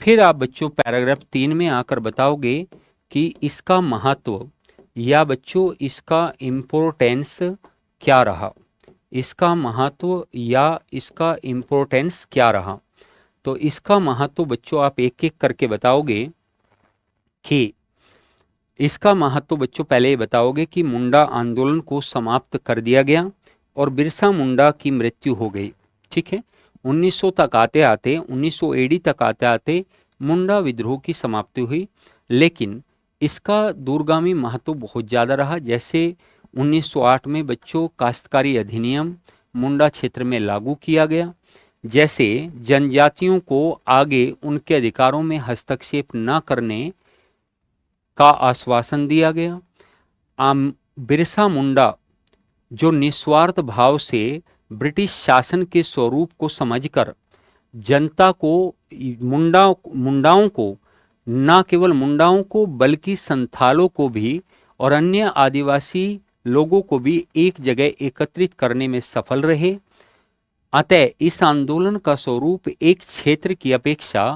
S1: फिर आप बच्चों पैराग्राफ 3 में आकर बताओगे कि इसका महत्व या बच्चों इसका इम्पोर्टेंस क्या रहा, तो इसका महत्व बच्चों आप एक एक करके बताओगे कि इसका महत्व बच्चों पहले ये बताओगे कि मुंडा आंदोलन को समाप्त कर दिया गया और बिरसा मुंडा की मृत्यु हो गई, ठीक है। 1900 तक आते आते 1900 एडी तक आते आते मुंडा विद्रोह की समाप्ति हुई, लेकिन इसका दूरगामी महत्व बहुत ज़्यादा रहा। जैसे 1908 में बच्चों काश्तकारी अधिनियम मुंडा क्षेत्र में लागू किया गया, जैसे जनजातियों को आगे उनके अधिकारों में हस्तक्षेप न करने का आश्वासन दिया गया। बिरसा मुंडा जो निस्वार्थ भाव से ब्रिटिश शासन के स्वरूप को समझकर जनता को मुंडाओं को, न केवल मुंडाओं को बल्कि संथालों को भी और अन्य आदिवासी लोगों को भी एक जगह एकत्रित करने में सफल रहे। अतः इस आंदोलन का स्वरूप एक क्षेत्र की अपेक्षा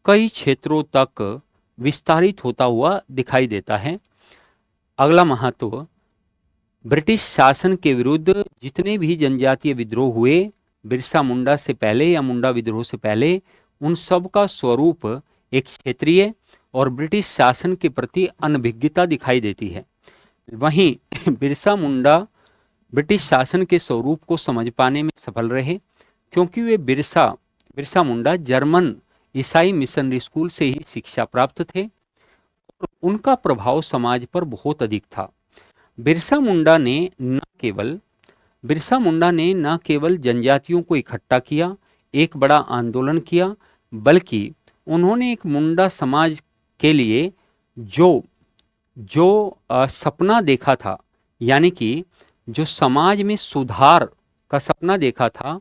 S1: कई क्षेत्रों तक विस्तारित होता हुआ दिखाई देता है। अगला महत्व, ब्रिटिश शासन के विरुद्ध जितने भी जनजातीय विद्रोह हुए बिरसा मुंडा से पहले या मुंडा विद्रोह से पहले, उन सब का स्वरूप एक क्षेत्रीय और ब्रिटिश शासन के प्रति अनभिज्ञता दिखाई देती है। वहीं बिरसा मुंडा ब्रिटिश शासन के स्वरूप को समझ पाने में सफल रहे, क्योंकि वे बिरसा मुंडा जर्मन ईसाई मिशनरी स्कूल से ही शिक्षा प्राप्त थे और उनका प्रभाव समाज पर बहुत अधिक था। बिरसा मुंडा ने न केवल जनजातियों को इकट्ठा किया, एक बड़ा आंदोलन किया, बल्कि उन्होंने एक मुंडा समाज के लिए जो जो सपना देखा था, यानी कि जो समाज में सुधार का सपना देखा था,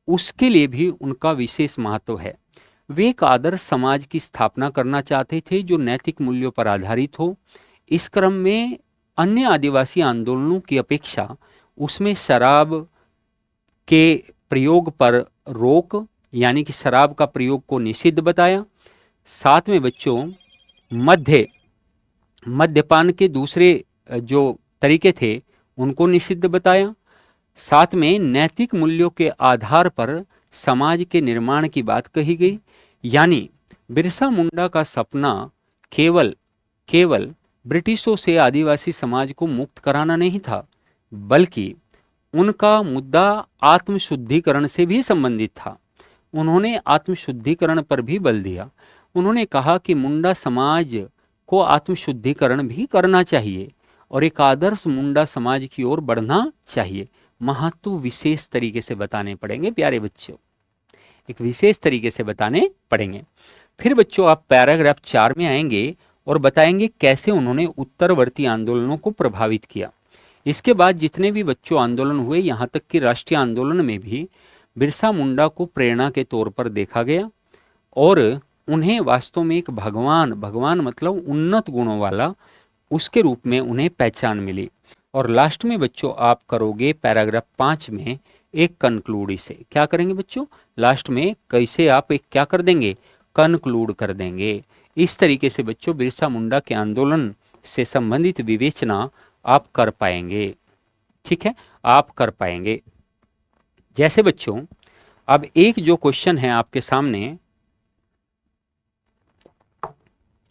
S1: उसके लिए भी उनका विशेष महत्व है। वे एक आदर्श समाज की स्थापना करना चाहते थे जो नैतिक मूल्यों पर आधारित हो। इस क्रम में अन्य आदिवासी आंदोलनों की अपेक्षा उसमें शराब के प्रयोग पर रोक, यानी कि शराब का प्रयोग को निषिद्ध बताया। साथ में बच्चों मद्यपान के दूसरे जो तरीके थे उनको निषिद्ध बताया। साथ में नैतिक मूल्यों के आधार पर समाज के निर्माण की बात कही गई। यानी बिरसा मुंडा का सपना केवल केवल ब्रिटिशों से आदिवासी समाज को मुक्त कराना नहीं था, बल्कि उनका मुद्दा आत्मशुद्धिकरण से भी संबंधित था। उन्होंने आत्मशुद्धिकरण पर भी बल दिया। उन्होंने कहा कि मुंडा समाज को आत्मशुद्धिकरण भी करना चाहिए और एक आदर्श मुंडा समाज की ओर बढ़ना चाहिए। महत्व विशेष तरीके से बताने पड़ेंगे प्यारे बच्चों, एक विशेष तरीके से बताने पड़ेंगे। फिर बच्चों आप पैराग्राफ 4 में आएंगे और बताएंगे कैसे उन्होंने उत्तरवर्ती आंदोलनों को प्रभावित किया। इसके बाद जितने भी बच्चों आंदोलन हुए, यहाँ तक कि राष्ट्रीय आंदोलन में भी बिरसा मुंडा को प्रेरणा के तौर पर देखा गया और उन्हें वास्तव में एक भगवान मतलब उन्नत गुणों वाला, उसके रूप में उन्हें पहचान मिली। और लास्ट में बच्चों आप करोगे पैराग्राफ 5 में एक कंक्लूड। इसे क्या करेंगे बच्चों, लास्ट में कैसे आप एक क्या कर देंगे, कंक्लूड कर देंगे। इस तरीके से बच्चों बिरसा मुंडा के आंदोलन से संबंधित विवेचना आप कर पाएंगे। ठीक है, आप कर पाएंगे। जैसे बच्चों अब एक जो क्वेश्चन है आपके सामने,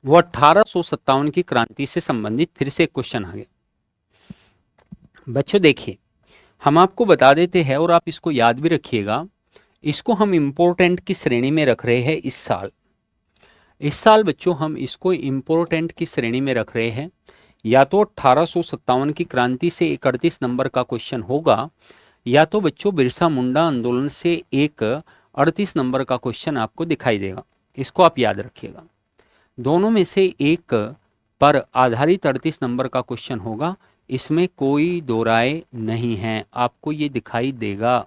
S1: वो 1857 की क्रांति से संबंधित फिर से एक क्वेश्चन आ गया। बच्चों देखिए, हम आपको बता देते हैं और आप इसको याद भी रखिएगा। इसको हम इम्पोर्टेंट की श्रेणी में रख रहे हैं इस साल बच्चों हम इसको इम्पोर्टेंट की श्रेणी में रख रहे हैं। या तो 1857 की क्रांति से 31 नंबर का क्वेश्चन होगा, या तो बच्चों बिरसा मुंडा आंदोलन से एक 38 नंबर का क्वेश्चन आपको दिखाई देगा। इसको आप याद रखिएगा, दोनों में से एक पर आधारित 38 नंबर का क्वेश्चन होगा। इसमें कोई दो राय नहीं है, आपको ये दिखाई देगा।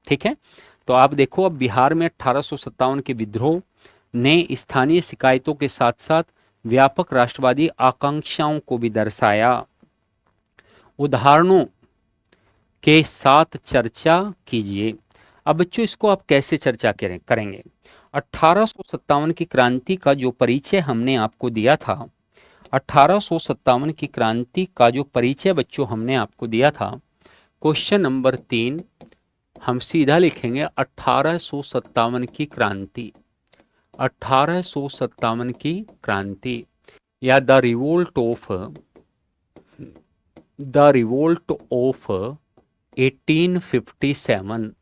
S1: ठीक है, तो आप देखो, अब बिहार में 1857 के विद्रोह ने स्थानीय शिकायतों के साथ साथ व्यापक राष्ट्रवादी आकांक्षाओं को भी दर्शाया। उदाहरणों के साथ चर्चा कीजिए। अब बच्चों इसको आप कैसे चर्चा करेंगे। 1857 की क्रांति का जो परिचय हमने आपको दिया था, 1857 की क्रांति का जो परिचय बच्चों हमने आपको दिया था, क्वेश्चन नंबर 3 हम सीधा लिखेंगे 1857 की क्रांति। 1857 की क्रांति या the revolt of 1857,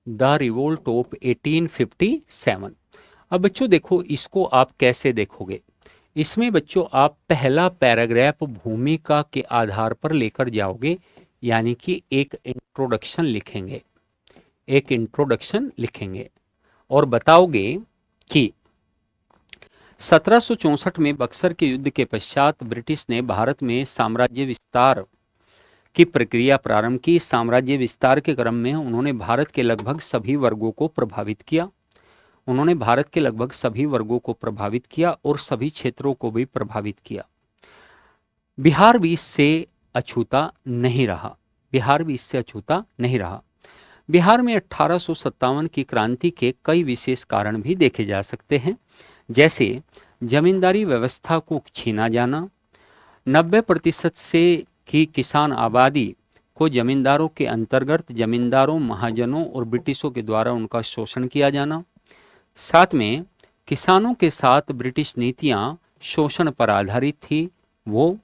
S1: the revolt of 1857। अब बच्चों देखो, इसको आप कैसे देखोगे। इसमें बच्चों आप पहला पैराग्राफ भूमिका के आधार पर लेकर जाओगे, यानी कि एक इंट्रोडक्शन लिखेंगे और बताओगे कि 1764 में बक्सर के युद्ध के पश्चात ब्रिटिश ने भारत में साम्राज्य विस्तार की प्रक्रिया प्रारंभ की। साम्राज्य विस्तार के क्रम में उन्होंने भारत के लगभग सभी वर्गों को प्रभावित किया और सभी क्षेत्रों को भी प्रभावित किया। बिहार भी इससे अछूता नहीं रहा। बिहार में 1857 की क्रांति के कई विशेष कारण भी देखे जा सकते हैं, जैसे जमींदारी व्यवस्था को छीना जाना, 90% से की किसान आबादी को जमींदारों के अंतर्गत जमींदारों, महाजनों और ब्रिटिशों के द्वारा उनका शोषण किया जाना। साथ में किसानों के साथ ब्रिटिश नीतियां शोषण पर आधारित थी, वो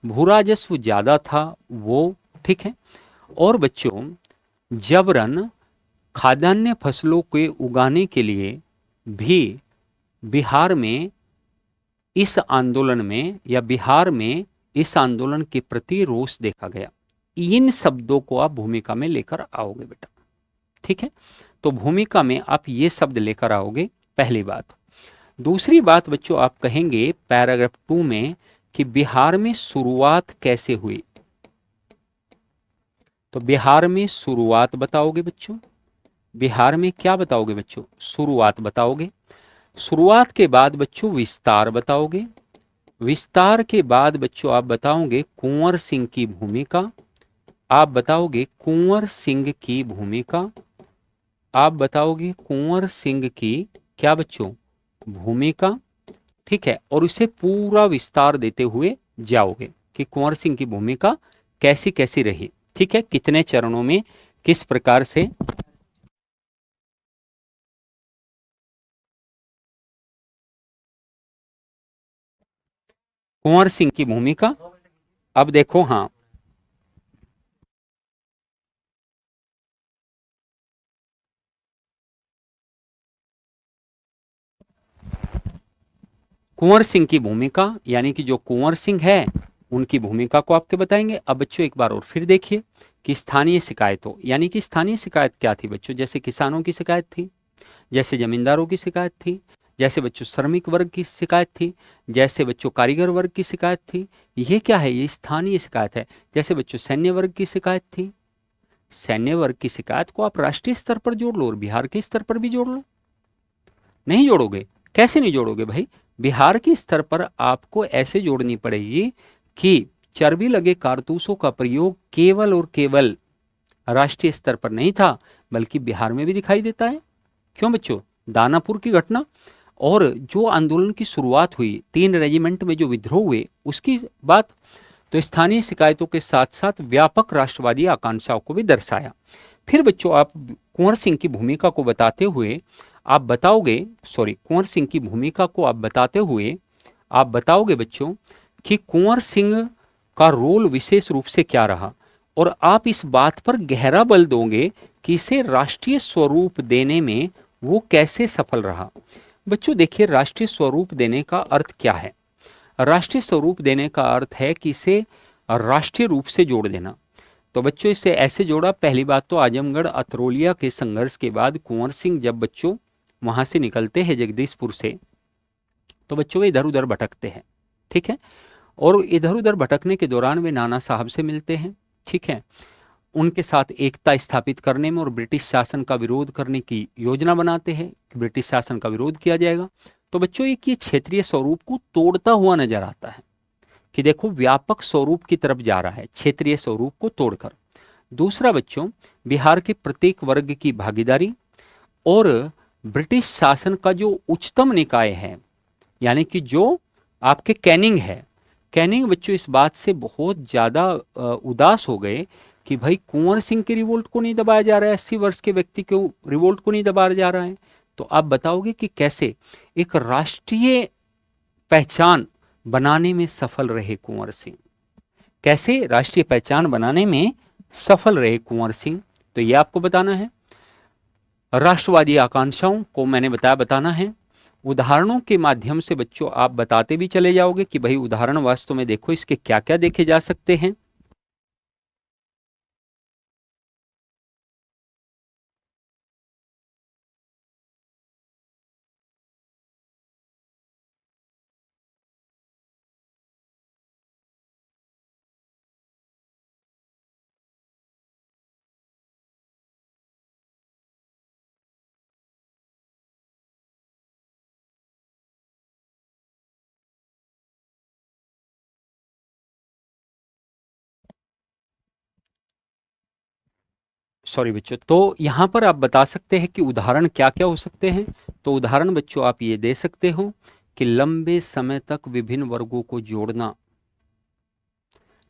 S1: भूराजस्व ज़्यादा था वो। ठीक है, और बच्चों जबरन खाद्यान्न फसलों के उगाने के लिए भी बिहार में इस आंदोलन के प्रति रोष देखा गया। इन शब्दों को आप भूमिका में लेकर आओगे बेटा। ठीक है, तो भूमिका में आप ये शब्द लेकर आओगे, पहली बात। दूसरी बात बच्चों आप कहेंगे पैराग्राफ 2 में कि बिहार में शुरुआत कैसे हुई। तो बिहार में शुरुआत बताओगे बच्चों, बिहार में क्या बताओगे बच्चों, शुरुआत बताओगे। शुरुआत के बाद बच्चों विस्तार बताओगे। विस्तार के बाद बच्चों आप बताओगे कुंवर सिंह की भूमिका। आप बताओगे कुंवर सिंह की भूमिका। आप बताओगे कुंवर सिंह की क्या बच्चों, भूमिका। ठीक है, और उसे पूरा विस्तार देते हुए जाओगे कि कुंवर सिंह की भूमिका कैसी कैसी रही। ठीक है, कितने चरणों में किस प्रकार से। कुंवर सिंह की भूमिका, अब देखो, हाँ कुंवर सिंह की भूमिका यानी कि जो कुंवर सिंह है उनकी भूमिका को आपके बताएंगे। अब बच्चों एक बार और फिर देखिए कि स्थानीय शिकायतों, यानी कि स्थानीय शिकायत क्या थी बच्चों, जैसे किसानों की शिकायत थी, जैसे जमींदारों की शिकायत थी, जैसे बच्चों श्रमिक वर्ग की शिकायत थी, जैसे बच्चों कारीगर वर्ग की शिकायत थी। ये क्या है, ये स्थानीय शिकायत है। जैसे बच्चों सैन्य वर्ग की शिकायत थी, सैन्य वर्ग की शिकायत को आप राष्ट्रीय स्तर पर जोड़ लो और बिहार के स्तर पर भी जोड़ लो। नहीं जोड़ोगे, कैसे नहीं जोड़ोगे भाई, बिहार के स्तर पर आपको ऐसे जोड़नी पड़ेगी कि चर्बी लगे कारतूसों का प्रयोग केवल और केवल राष्ट्रीय स्तर पर नहीं था बल्कि बिहार में भी दिखाई देता है। क्यों बच्चों, दानापुर की घटना और जो आंदोलन की शुरुआत हुई 3 रेजिमेंट में जो विद्रोह हुए उसकी बात, तो स्थानीय शिकायतों के साथ साथ व्यापक राष्ट्रवादी आकांक्षाओं को भी दर्शाया। फिर बच्चों आप कुंवर सिंह की भूमिका को बताते हुए आप बताओगे, सॉरी, कुंवर सिंह की भूमिका को आप बताते हुए आप बताओगे बच्चों कि कुंवर सिंह का रोल विशेष रूप से क्या रहा, और आप इस बात पर गहरा बल दोगे कि इसे राष्ट्रीय स्वरूप देने में वो कैसे सफल रहा। बच्चों देखिए, राष्ट्रीय स्वरूप देने का अर्थ क्या है। राष्ट्रीय स्वरूप देने का अर्थ है कि इसे राष्ट्रीय रूप से जोड़ देना। तो बच्चों इसे ऐसे जोड़ा, पहली बात तो आजमगढ़ अतरोलिया के संघर्ष के बाद कुंवर सिंह जब बच्चों वहां से निकलते हैं जगदीशपुर से, तो बच्चों वे इधर उधर भटकते हैं। ठीक है, और इधर उधर भटकने के दौरान वे नाना साहब से मिलते हैं। ठीक है, उनके साथ एकता स्थापित करने में और ब्रिटिश शासन का विरोध करने की योजना बनाते हैं कि ब्रिटिश शासन का विरोध किया जाएगा। तो बच्चों एक ये क्षेत्रीय स्वरूप को तोड़ता हुआ नजर आता है कि देखो व्यापक स्वरूप की तरफ जा रहा है क्षेत्रीय स्वरूप को तोड़कर। दूसरा बच्चों, बिहार के प्रत्येक वर्ग की भागीदारी और ब्रिटिश शासन का जो उच्चतम निकाय है यानी कि जो आपके कैनिंग है, कैनिंग बच्चों इस बात से बहुत ज्यादा उदास हो गए कि भाई कुंवर सिंह के रिवोल्ट को नहीं दबाया जा रहा है, 80 वर्ष के व्यक्ति के रिवोल्ट को नहीं दबाया जा रहा है। तो आप बताओगे कि कैसे एक राष्ट्रीय पहचान बनाने में सफल रहे कुंवर सिंह, कैसे राष्ट्रीय पहचान बनाने में सफल रहे कुंवर सिंह। तो ये आपको बताना है। राष्ट्रवादी आकांक्षाओं को मैंने बताना है। उदाहरणों के माध्यम से बच्चों आप बताते भी चले जाओगे कि भाई उदाहरण वास्तव में देखो इसके क्या क्या देखे जा सकते हैं। सॉरी बच्चों, तो यहां पर आप बता सकते हैं कि उदाहरण क्या क्या हो सकते हैं। तो उदाहरण बच्चों आप ये दे सकते हो कि लंबे समय तक विभिन्न वर्गों को जोड़ना,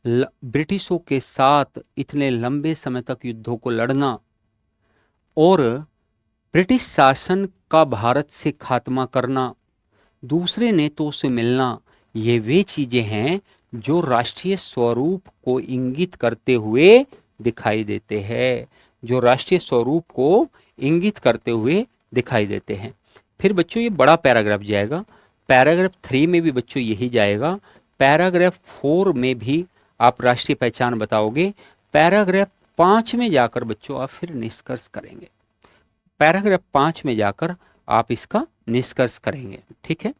S1: ब्रिटिशों के साथ इतने लंबे समय तक युद्धों को लड़ना और ब्रिटिश शासन का भारत से खात्मा करना, दूसरे नेताओं से मिलना, ये वे चीजें हैं जो राष्ट्रीय स्वरूप को इंगित करते हुए दिखाई देते हैं, जो राष्ट्रीय स्वरूप को इंगित करते हुए दिखाई देते हैं। फिर बच्चों ये बड़ा पैराग्राफ जाएगा, पैराग्राफ 3 में भी बच्चों यही जाएगा, पैराग्राफ 4 में भी आप राष्ट्रीय पहचान बताओगे, पैराग्राफ 5 में जाकर बच्चों आप फिर निष्कर्ष करेंगे, पैराग्राफ 5 में जाकर आप इसका निष्कर्ष करेंगे। ठीक है,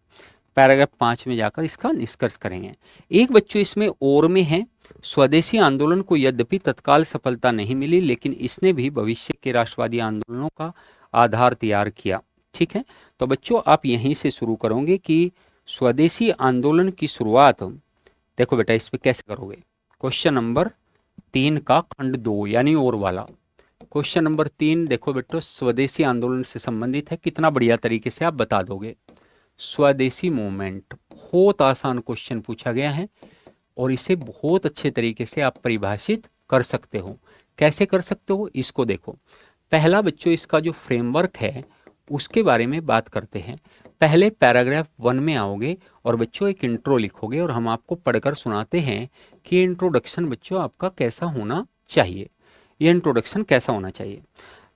S1: पैराग्राफ 5 में जाकर इसका निष्कर्ष करेंगे। एक बच्चों इसमें और में है, स्वदेशी आंदोलन को यद्यपि तत्काल सफलता नहीं मिली, लेकिन इसने भी भविष्य के राष्ट्रवादी आंदोलनों का आधार तैयार किया। ठीक है, तो बच्चों आप यहीं से शुरू करोगे कि स्वदेशी आंदोलन की शुरुआत, देखो बेटा इस पे कैसे करोगे, क्वेश्चन नंबर 3 का खंड 2 यानी और वाला क्वेश्चन नंबर 3 देखो बेटो, स्वदेशी आंदोलन से संबंधित है, कितना बढ़िया तरीके से आप बता दोगे। स्वदेशी मूवमेंट, बहुत आसान क्वेश्चन पूछा गया है और इसे बहुत अच्छे तरीके से आप परिभाषित कर सकते हो। कैसे कर सकते हो इसको देखो। पहला बच्चों इसका जो फ्रेमवर्क है उसके बारे में बात करते हैं। पहले पैराग्राफ 1 में आओगे और बच्चों एक इंट्रो लिखोगे और हम आपको पढ़कर सुनाते हैं कि इंट्रोडक्शन बच्चों आपका कैसा होना चाहिए, ये इंट्रोडक्शन कैसा होना चाहिए।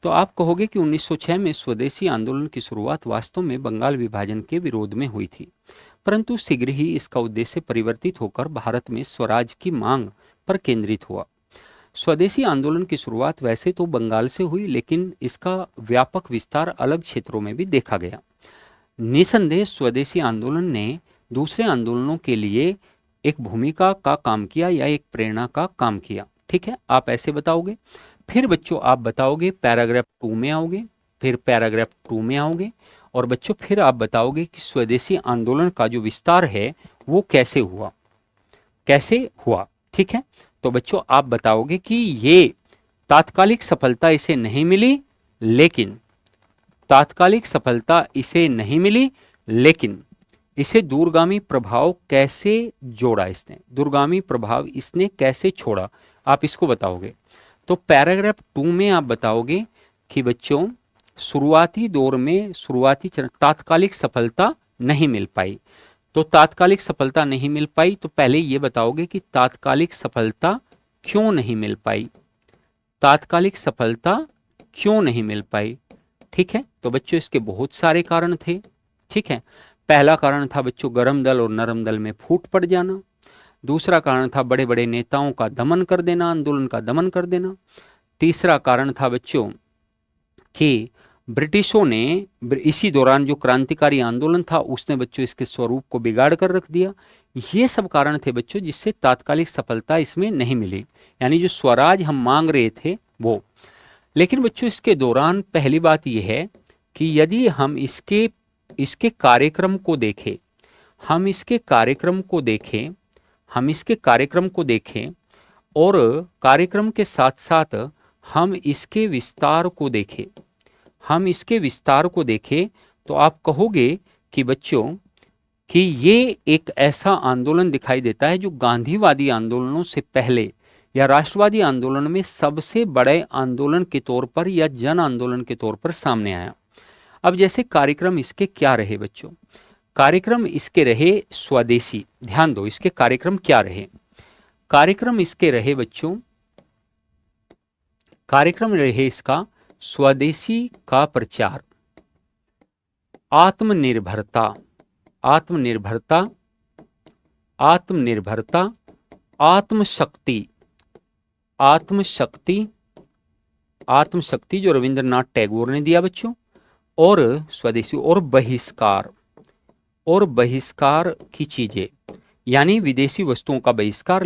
S1: तो आप कहोगे कि 1906 में स्वदेशी आंदोलन की शुरुआत वास्तव में बंगाल विभाजन के विरोध में हुई थी, परंतु शीघ्र ही इसका उद्देश्य परिवर्तित होकर भारत में स्वराज की मांग पर केंद्रित हुआ। स्वदेशी आंदोलन की शुरुआत वैसे तो बंगाल से हुई, लेकिन इसका व्यापक विस्तार अलग क्षेत्रों में भी देखा गया। निसंदेह स्वदेशी आंदोलन ने दूसरे आंदोलनों के लिए एक भूमिका का काम किया या एक प्रेरणा का काम किया। ठीक है, आप ऐसे बताओगे। फिर बच्चों आप बताओगे, पैराग्राफ 2 में आओगे, फिर पैराग्राफ 2 में आओगे और बच्चों फिर आप बताओगे कि स्वदेशी आंदोलन का जो विस्तार है वो कैसे हुआ, कैसे हुआ। ठीक है, तो बच्चों आप बताओगे कि ये तात्कालिक सफलता इसे नहीं मिली, लेकिन तात्कालिक सफलता इसे नहीं मिली, लेकिन इसे दूरगामी प्रभाव कैसे जोड़ा, इसने दूरगामी प्रभाव इसने कैसे छोड़ा, आप इसको बताओगे। तो पैराग्राफ 2 में आप बताओगे कि बच्चों शुरुआती दौर में शुरुआती चरण तात्कालिक सफलता नहीं मिल पाई। तो तात्कालिक सफलता नहीं मिल पाई, तो पहले ये बताओगे कि तात्कालिक सफलता क्यों नहीं मिल पाई, तात्कालिक सफलता क्यों नहीं मिल पाई। ठीक है, तो बच्चों इसके बहुत सारे कारण थे। ठीक है, पहला कारण था बच्चों गरम दल और नरम दल में फूट पड़ जाना। दूसरा कारण था बड़े बड़े नेताओं का दमन कर देना, आंदोलन का दमन कर देना। तीसरा कारण था बच्चों कि ब्रिटिशों ने इसी दौरान जो क्रांतिकारी आंदोलन था उसने बच्चों इसके स्वरूप को बिगाड़ कर रख दिया। ये सब कारण थे बच्चों जिससे तात्कालिक सफलता इसमें नहीं मिली, यानी जो स्वराज हम मांग रहे थे वो। लेकिन बच्चों इसके दौरान पहली बात यह है कि यदि हम इसके कार्यक्रम को देखें, हम इसके कार्यक्रम को देखें, हम इसके कार्यक्रम को देखें और कार्यक्रम के साथ साथ हम इसके विस्तार को देखें, हम इसके विस्तार को देखें, तो आप कहोगे कि बच्चों कि ये एक ऐसा आंदोलन दिखाई देता है जो गांधीवादी आंदोलनों से पहले या राष्ट्रवादी आंदोलन में सबसे बड़े आंदोलन के तौर पर या जन आंदोलन के तौर पर सामने आया। अब जैसे कार्यक्रम इसके क्या रहे बच्चों, कार्यक्रम इसके रहे स्वदेशी, ध्यान दो इसके कार्यक्रम क्या रहे। कार्यक्रम इसके रहे बच्चों, कार्यक्रम रहे इसका स्वदेशी का प्रचार, आत्मनिर्भरता, आत्मनिर्भरता, आत्मनिर्भरता, आत्मशक्ति, आत्मशक्ति, आत्मशक्ति जो रविंद्रनाथ टैगोर ने दिया बच्चों, और स्वदेशी, और बहिष्कार, और बहिष्कार की चीजें यानी विदेशी वस्तुओं का बहिष्कार।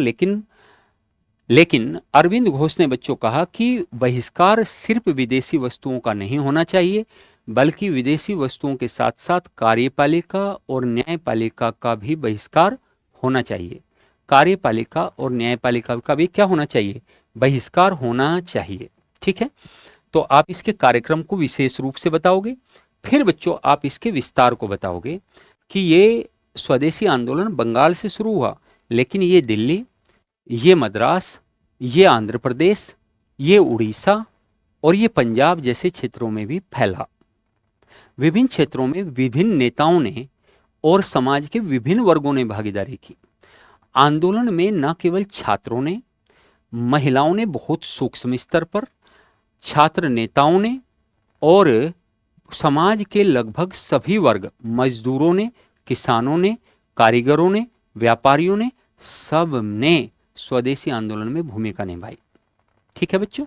S1: लेकिन अरविंद घोष ने बच्चों कहा कि बहिष्कार सिर्फ विदेशी वस्तुओं का नहीं होना चाहिए, बल्कि विदेशी वस्तुओं के साथ साथ कार्यपालिका और न्यायपालिका का भी बहिष्कार होना चाहिए। कार्यपालिका और न्यायपालिका का भी क्या होना चाहिए, बहिष्कार होना चाहिए। ठीक है, तो आप इसके कार्यक्रम को विशेष रूप से बताओगे। फिर बच्चों आप इसके विस्तार को बताओगे कि ये स्वदेशी आंदोलन बंगाल से शुरू हुआ, लेकिन ये दिल्ली, ये मद्रास, ये आंध्र प्रदेश, ये उड़ीसा और ये पंजाब जैसे क्षेत्रों में भी फैला। विभिन्न क्षेत्रों में विभिन्न नेताओं ने और समाज के विभिन्न वर्गों ने भागीदारी की। आंदोलन में न केवल छात्रों ने, महिलाओं ने बहुत सूक्ष्म स्तर पर, छात्र नेताओं ने और समाज के लगभग सभी वर्ग, मजदूरों ने, किसानों ने, कारीगरों ने, व्यापारियों ने, सब ने स्वदेशी आंदोलन में भूमिका निभाई। ठीक है बच्चों,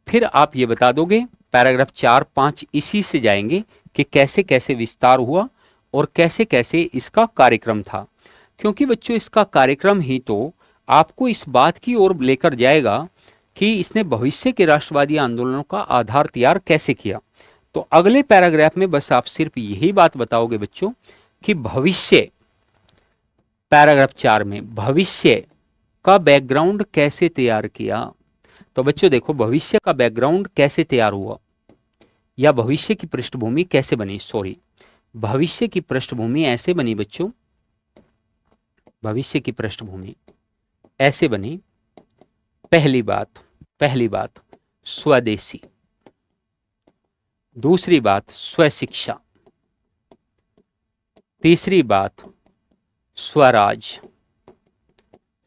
S1: फिर आप ये बता दोगे, पैराग्राफ 4, 5 इसी से जाएंगे कि कैसे कैसे विस्तार हुआ और कैसे कैसे इसका कार्यक्रम था, क्योंकि बच्चों इसका कार्यक्रम ही तो आपको इस बात की ओर लेकर जाएगा कि इसने भविष्य के राष्ट्रवादी आंदोलनों का आधार तैयार कैसे किया। तो अगले पैराग्राफ में बस आप सिर्फ यही बात बताओगे बच्चों कि भविष्य, पैराग्राफ 4 में भविष्य का बैकग्राउंड कैसे तैयार किया। तो बच्चों देखो, भविष्य का बैकग्राउंड कैसे तैयार हुआ या भविष्य की पृष्ठभूमि कैसे बनी, सॉरी, भविष्य की पृष्ठभूमि ऐसे बनी बच्चों, भविष्य की पृष्ठभूमि ऐसे बनी। पहली बात स्वदेशी, दूसरी बात स्वशिक्षा, तीसरी बात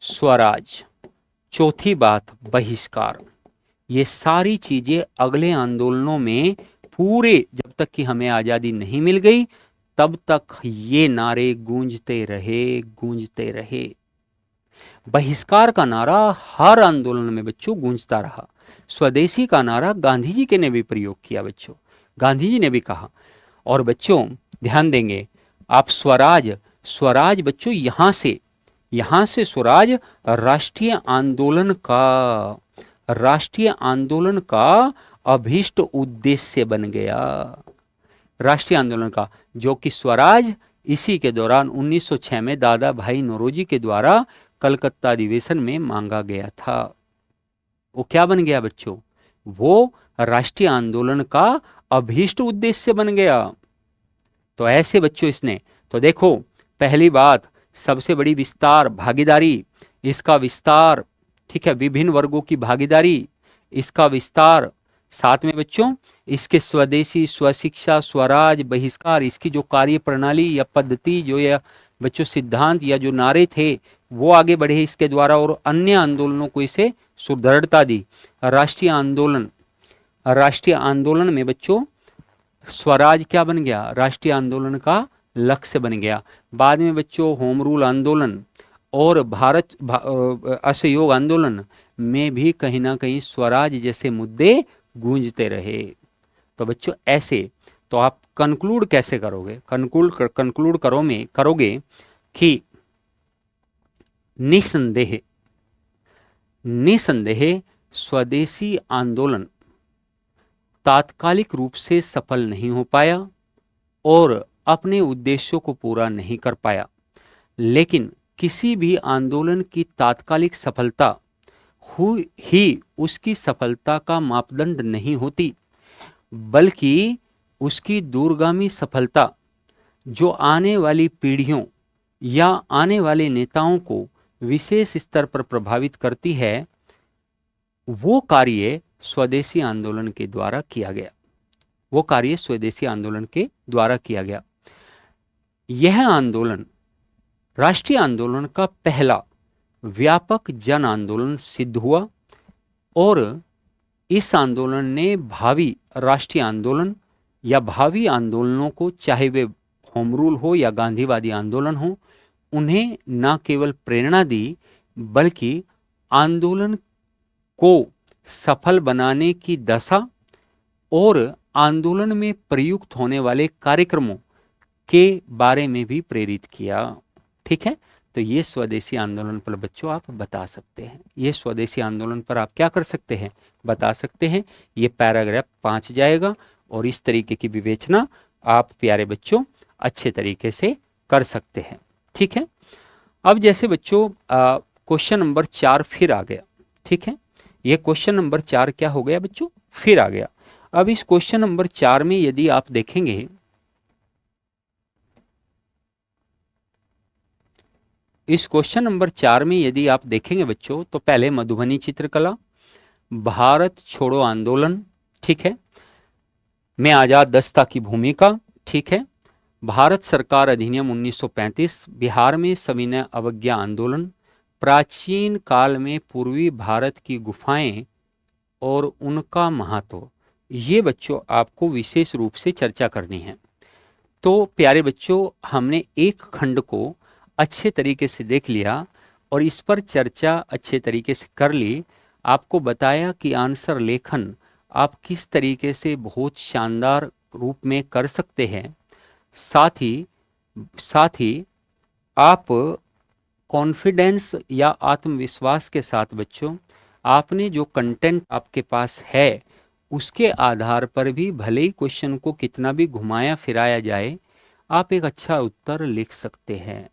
S1: स्वराज, चौथी बात बहिष्कार। ये सारी चीजें अगले आंदोलनों में पूरे, जब तक कि हमें आजादी नहीं मिल गई तब तक ये नारे गूंजते रहे। बहिष्कार का नारा हर आंदोलन में बच्चों गूंजता रहा। स्वदेशी का नारा गांधी जी के ने भी प्रयोग किया बच्चों, गांधी जी ने भी कहा। और बच्चों ध्यान देंगे आप, स्वराज बच्चों यहां से स्वराज राष्ट्रीय आंदोलन का अभीष्ट उद्देश्य बन गया। राष्ट्रीय आंदोलन का, जो कि स्वराज इसी के दौरान 1906 में दादा भाई नौरोजी के द्वारा कलकत्ता अधिवेशन में मांगा गया था। वो क्या बन गया बच्चों, वो राष्ट्रीय आंदोलन का अभीष्ट उद्देश्य बन गया। तो ऐसे बच्चों इसने, तो देखो पहली बात सबसे बड़ी विस्तार, भागीदारी, इसका विस्तार, ठीक है, विभिन्न वर्गों की भागीदारी, इसका विस्तार, साथ में बच्चों इसके स्वदेशी, स्वशिक्षा, स्वराज, बहिष्कार, इसकी जो कार्य प्रणाली या पद्धति, जो या बच्चों सिद्धांत या जो नारे थे वो आगे बढ़े इसके द्वारा और अन्य आंदोलनों को इसे सुदृढ़ता दी। राष्ट्रीय आंदोलन में बच्चों स्वराज क्या बन गया, राष्ट्रीय आंदोलन का लक्ष्य बन गया। बाद में बच्चों होम रूल आंदोलन और भारत असहयोग आंदोलन में भी कहीं ना कहीं स्वराज जैसे मुद्दे गूंजते रहे। तो बच्चों ऐसे, तो आप कंक्लूड कैसे करोगे, कंक्लूड करोगे कि निसंदेह स्वदेशी आंदोलन तात्कालिक रूप से सफल नहीं हो पाया और अपने उद्देश्यों को पूरा नहीं कर पाया, लेकिन किसी भी आंदोलन की तात्कालिक सफलता ही उसकी सफलता का मापदंड नहीं होती, बल्कि उसकी दूरगामी सफलता जो आने वाली पीढ़ियों या आने वाले नेताओं को विशेष स्तर पर प्रभावित करती है, वो कार्य स्वदेशी आंदोलन के द्वारा किया गया। यह आंदोलन राष्ट्रीय आंदोलन का पहला व्यापक जन आंदोलन सिद्ध हुआ और इस आंदोलन ने भावी राष्ट्रीय आंदोलन या भावी आंदोलनों को, चाहे वे होम रूल हो या गांधीवादी आंदोलन हो, उन्हें न केवल प्रेरणा दी बल्कि आंदोलन को सफल बनाने की दशा और आंदोलन में प्रयुक्त होने वाले कार्यक्रमों के बारे में भी प्रेरित किया। ठीक है, तो ये स्वदेशी आंदोलन पर बच्चों आप बता सकते हैं, ये स्वदेशी आंदोलन पर आप क्या कर सकते हैं, बता सकते हैं। ये पैराग्राफ 5 जाएगा और इस तरीके की विवेचना आप प्यारे बच्चों अच्छे तरीके से कर सकते हैं। ठीक है, अब जैसे बच्चों क्वेश्चन नंबर 4 फिर आ गया। ठीक है, ये क्वेश्चन नंबर 4 क्या हो गया बच्चों, फिर आ गया। अब इस क्वेश्चन नंबर 4 में यदि आप देखेंगे, इस क्वेश्चन नंबर 4 में यदि आप देखेंगे बच्चों, तो पहले मधुबनी चित्रकला, भारत छोड़ो आंदोलन, ठीक है, में आजाद दस्ता की भूमिका, ठीक है, भारत सरकार अधिनियम 1935, बिहार में सविनय अवज्ञा आंदोलन, प्राचीन काल में पूर्वी भारत की गुफाएं और उनका महत्व, ये बच्चों आपको विशेष रूप से चर्चा करनी है। तो प्यारे बच्चों हमने एक खंड को अच्छे तरीके से देख लिया और इस पर चर्चा अच्छे तरीके से कर ली। आपको बताया कि आंसर लेखन आप किस तरीके से बहुत शानदार रूप में कर सकते हैं। साथ ही आप कॉन्फिडेंस या आत्मविश्वास के साथ बच्चों, आपने जो कंटेंट आपके पास है उसके आधार पर भी भले ही क्वेश्चन को कितना भी घुमाया फिराया जाए, आप एक अच्छा उत्तर लिख सकते हैं,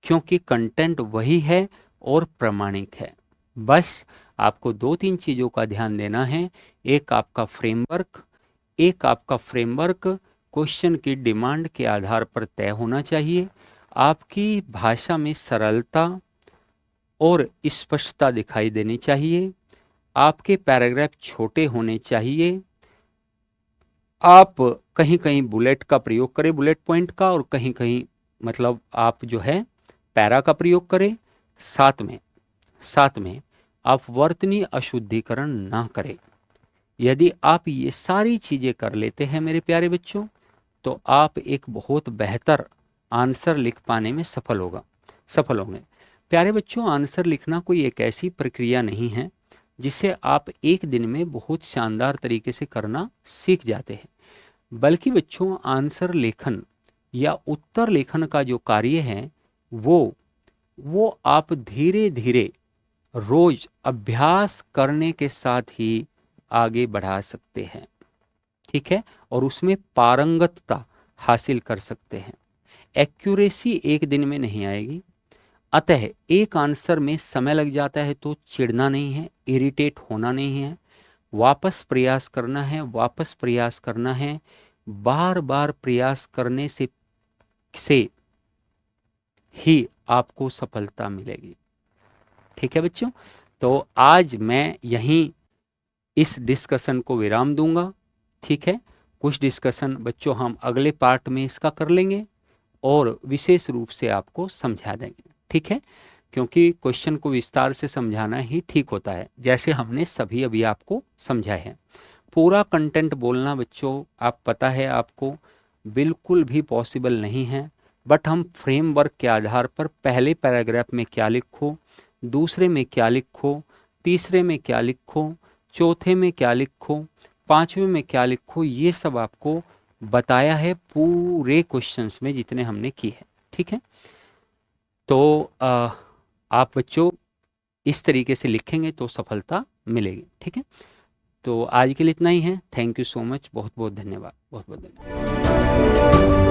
S1: क्योंकि कंटेंट वही है और प्रामाणिक है। बस आपको 2-3 चीज़ों का ध्यान देना है। एक आपका फ्रेमवर्क क्वेश्चन की डिमांड के आधार पर तय होना चाहिए। आपकी भाषा में सरलता और स्पष्टता दिखाई देनी चाहिए। आपके पैराग्राफ छोटे होने चाहिए। आप कहीं कहीं बुलेट का प्रयोग करें, बुलेट पॉइंट का, और कहीं कहीं मतलब आप जो है पैरा का प्रयोग करें। साथ में आप वर्तनी अशुद्धिकरण ना करें। यदि आप ये सारी चीज़ें कर लेते हैं मेरे प्यारे बच्चों, तो आप एक बहुत बेहतर आंसर लिख पाने में सफल होंगे। प्यारे बच्चों, आंसर लिखना कोई एक ऐसी प्रक्रिया नहीं है जिसे आप एक दिन में बहुत शानदार तरीके से करना सीख जाते हैं, बल्कि बच्चों आंसर लेखन या उत्तर लेखन का जो कार्य है वो आप धीरे धीरे रोज अभ्यास करने के साथ ही आगे बढ़ा सकते हैं, ठीक है, और उसमें पारंगतता हासिल कर सकते हैं। एक्यूरेसी एक दिन में नहीं आएगी, अतः एक आंसर में समय लग जाता है तो चिढ़ना नहीं है, इरिटेट होना नहीं है, वापस प्रयास करना है। बार बार प्रयास करने से ही आपको सफलता मिलेगी, ठीक है बच्चों। तो आज मैं यहीं इस डिस्कशन को विराम दूंगा, ठीक है। कुछ डिस्कशन बच्चों हम अगले पार्ट में इसका कर लेंगे और विशेष रूप से आपको समझा देंगे, ठीक है, क्योंकि क्वेश्चन को विस्तार से समझाना ही ठीक होता है, जैसे हमने सभी अभी आपको समझा है। पूरा कंटेंट बोलना बच्चों, आप पता है आपको, बिल्कुल भी पॉसिबल नहीं है, बट हम फ्रेमवर्क के आधार पर पहले पैराग्राफ में क्या लिखो, दूसरे में क्या लिखो, तीसरे में क्या लिखो, चौथे में क्या लिखो, पांचवें में क्या लिखो, ये सब आपको बताया है पूरे क्वेश्चंस में जितने हमने किए हैं, ठीक है। तो आप बच्चों इस तरीके से लिखेंगे तो सफलता मिलेगी, ठीक है। तो आज के लिए इतना ही है। थैंक यू सो मच, बहुत बहुत धन्यवाद, बहुत बहुत धन्यवाद।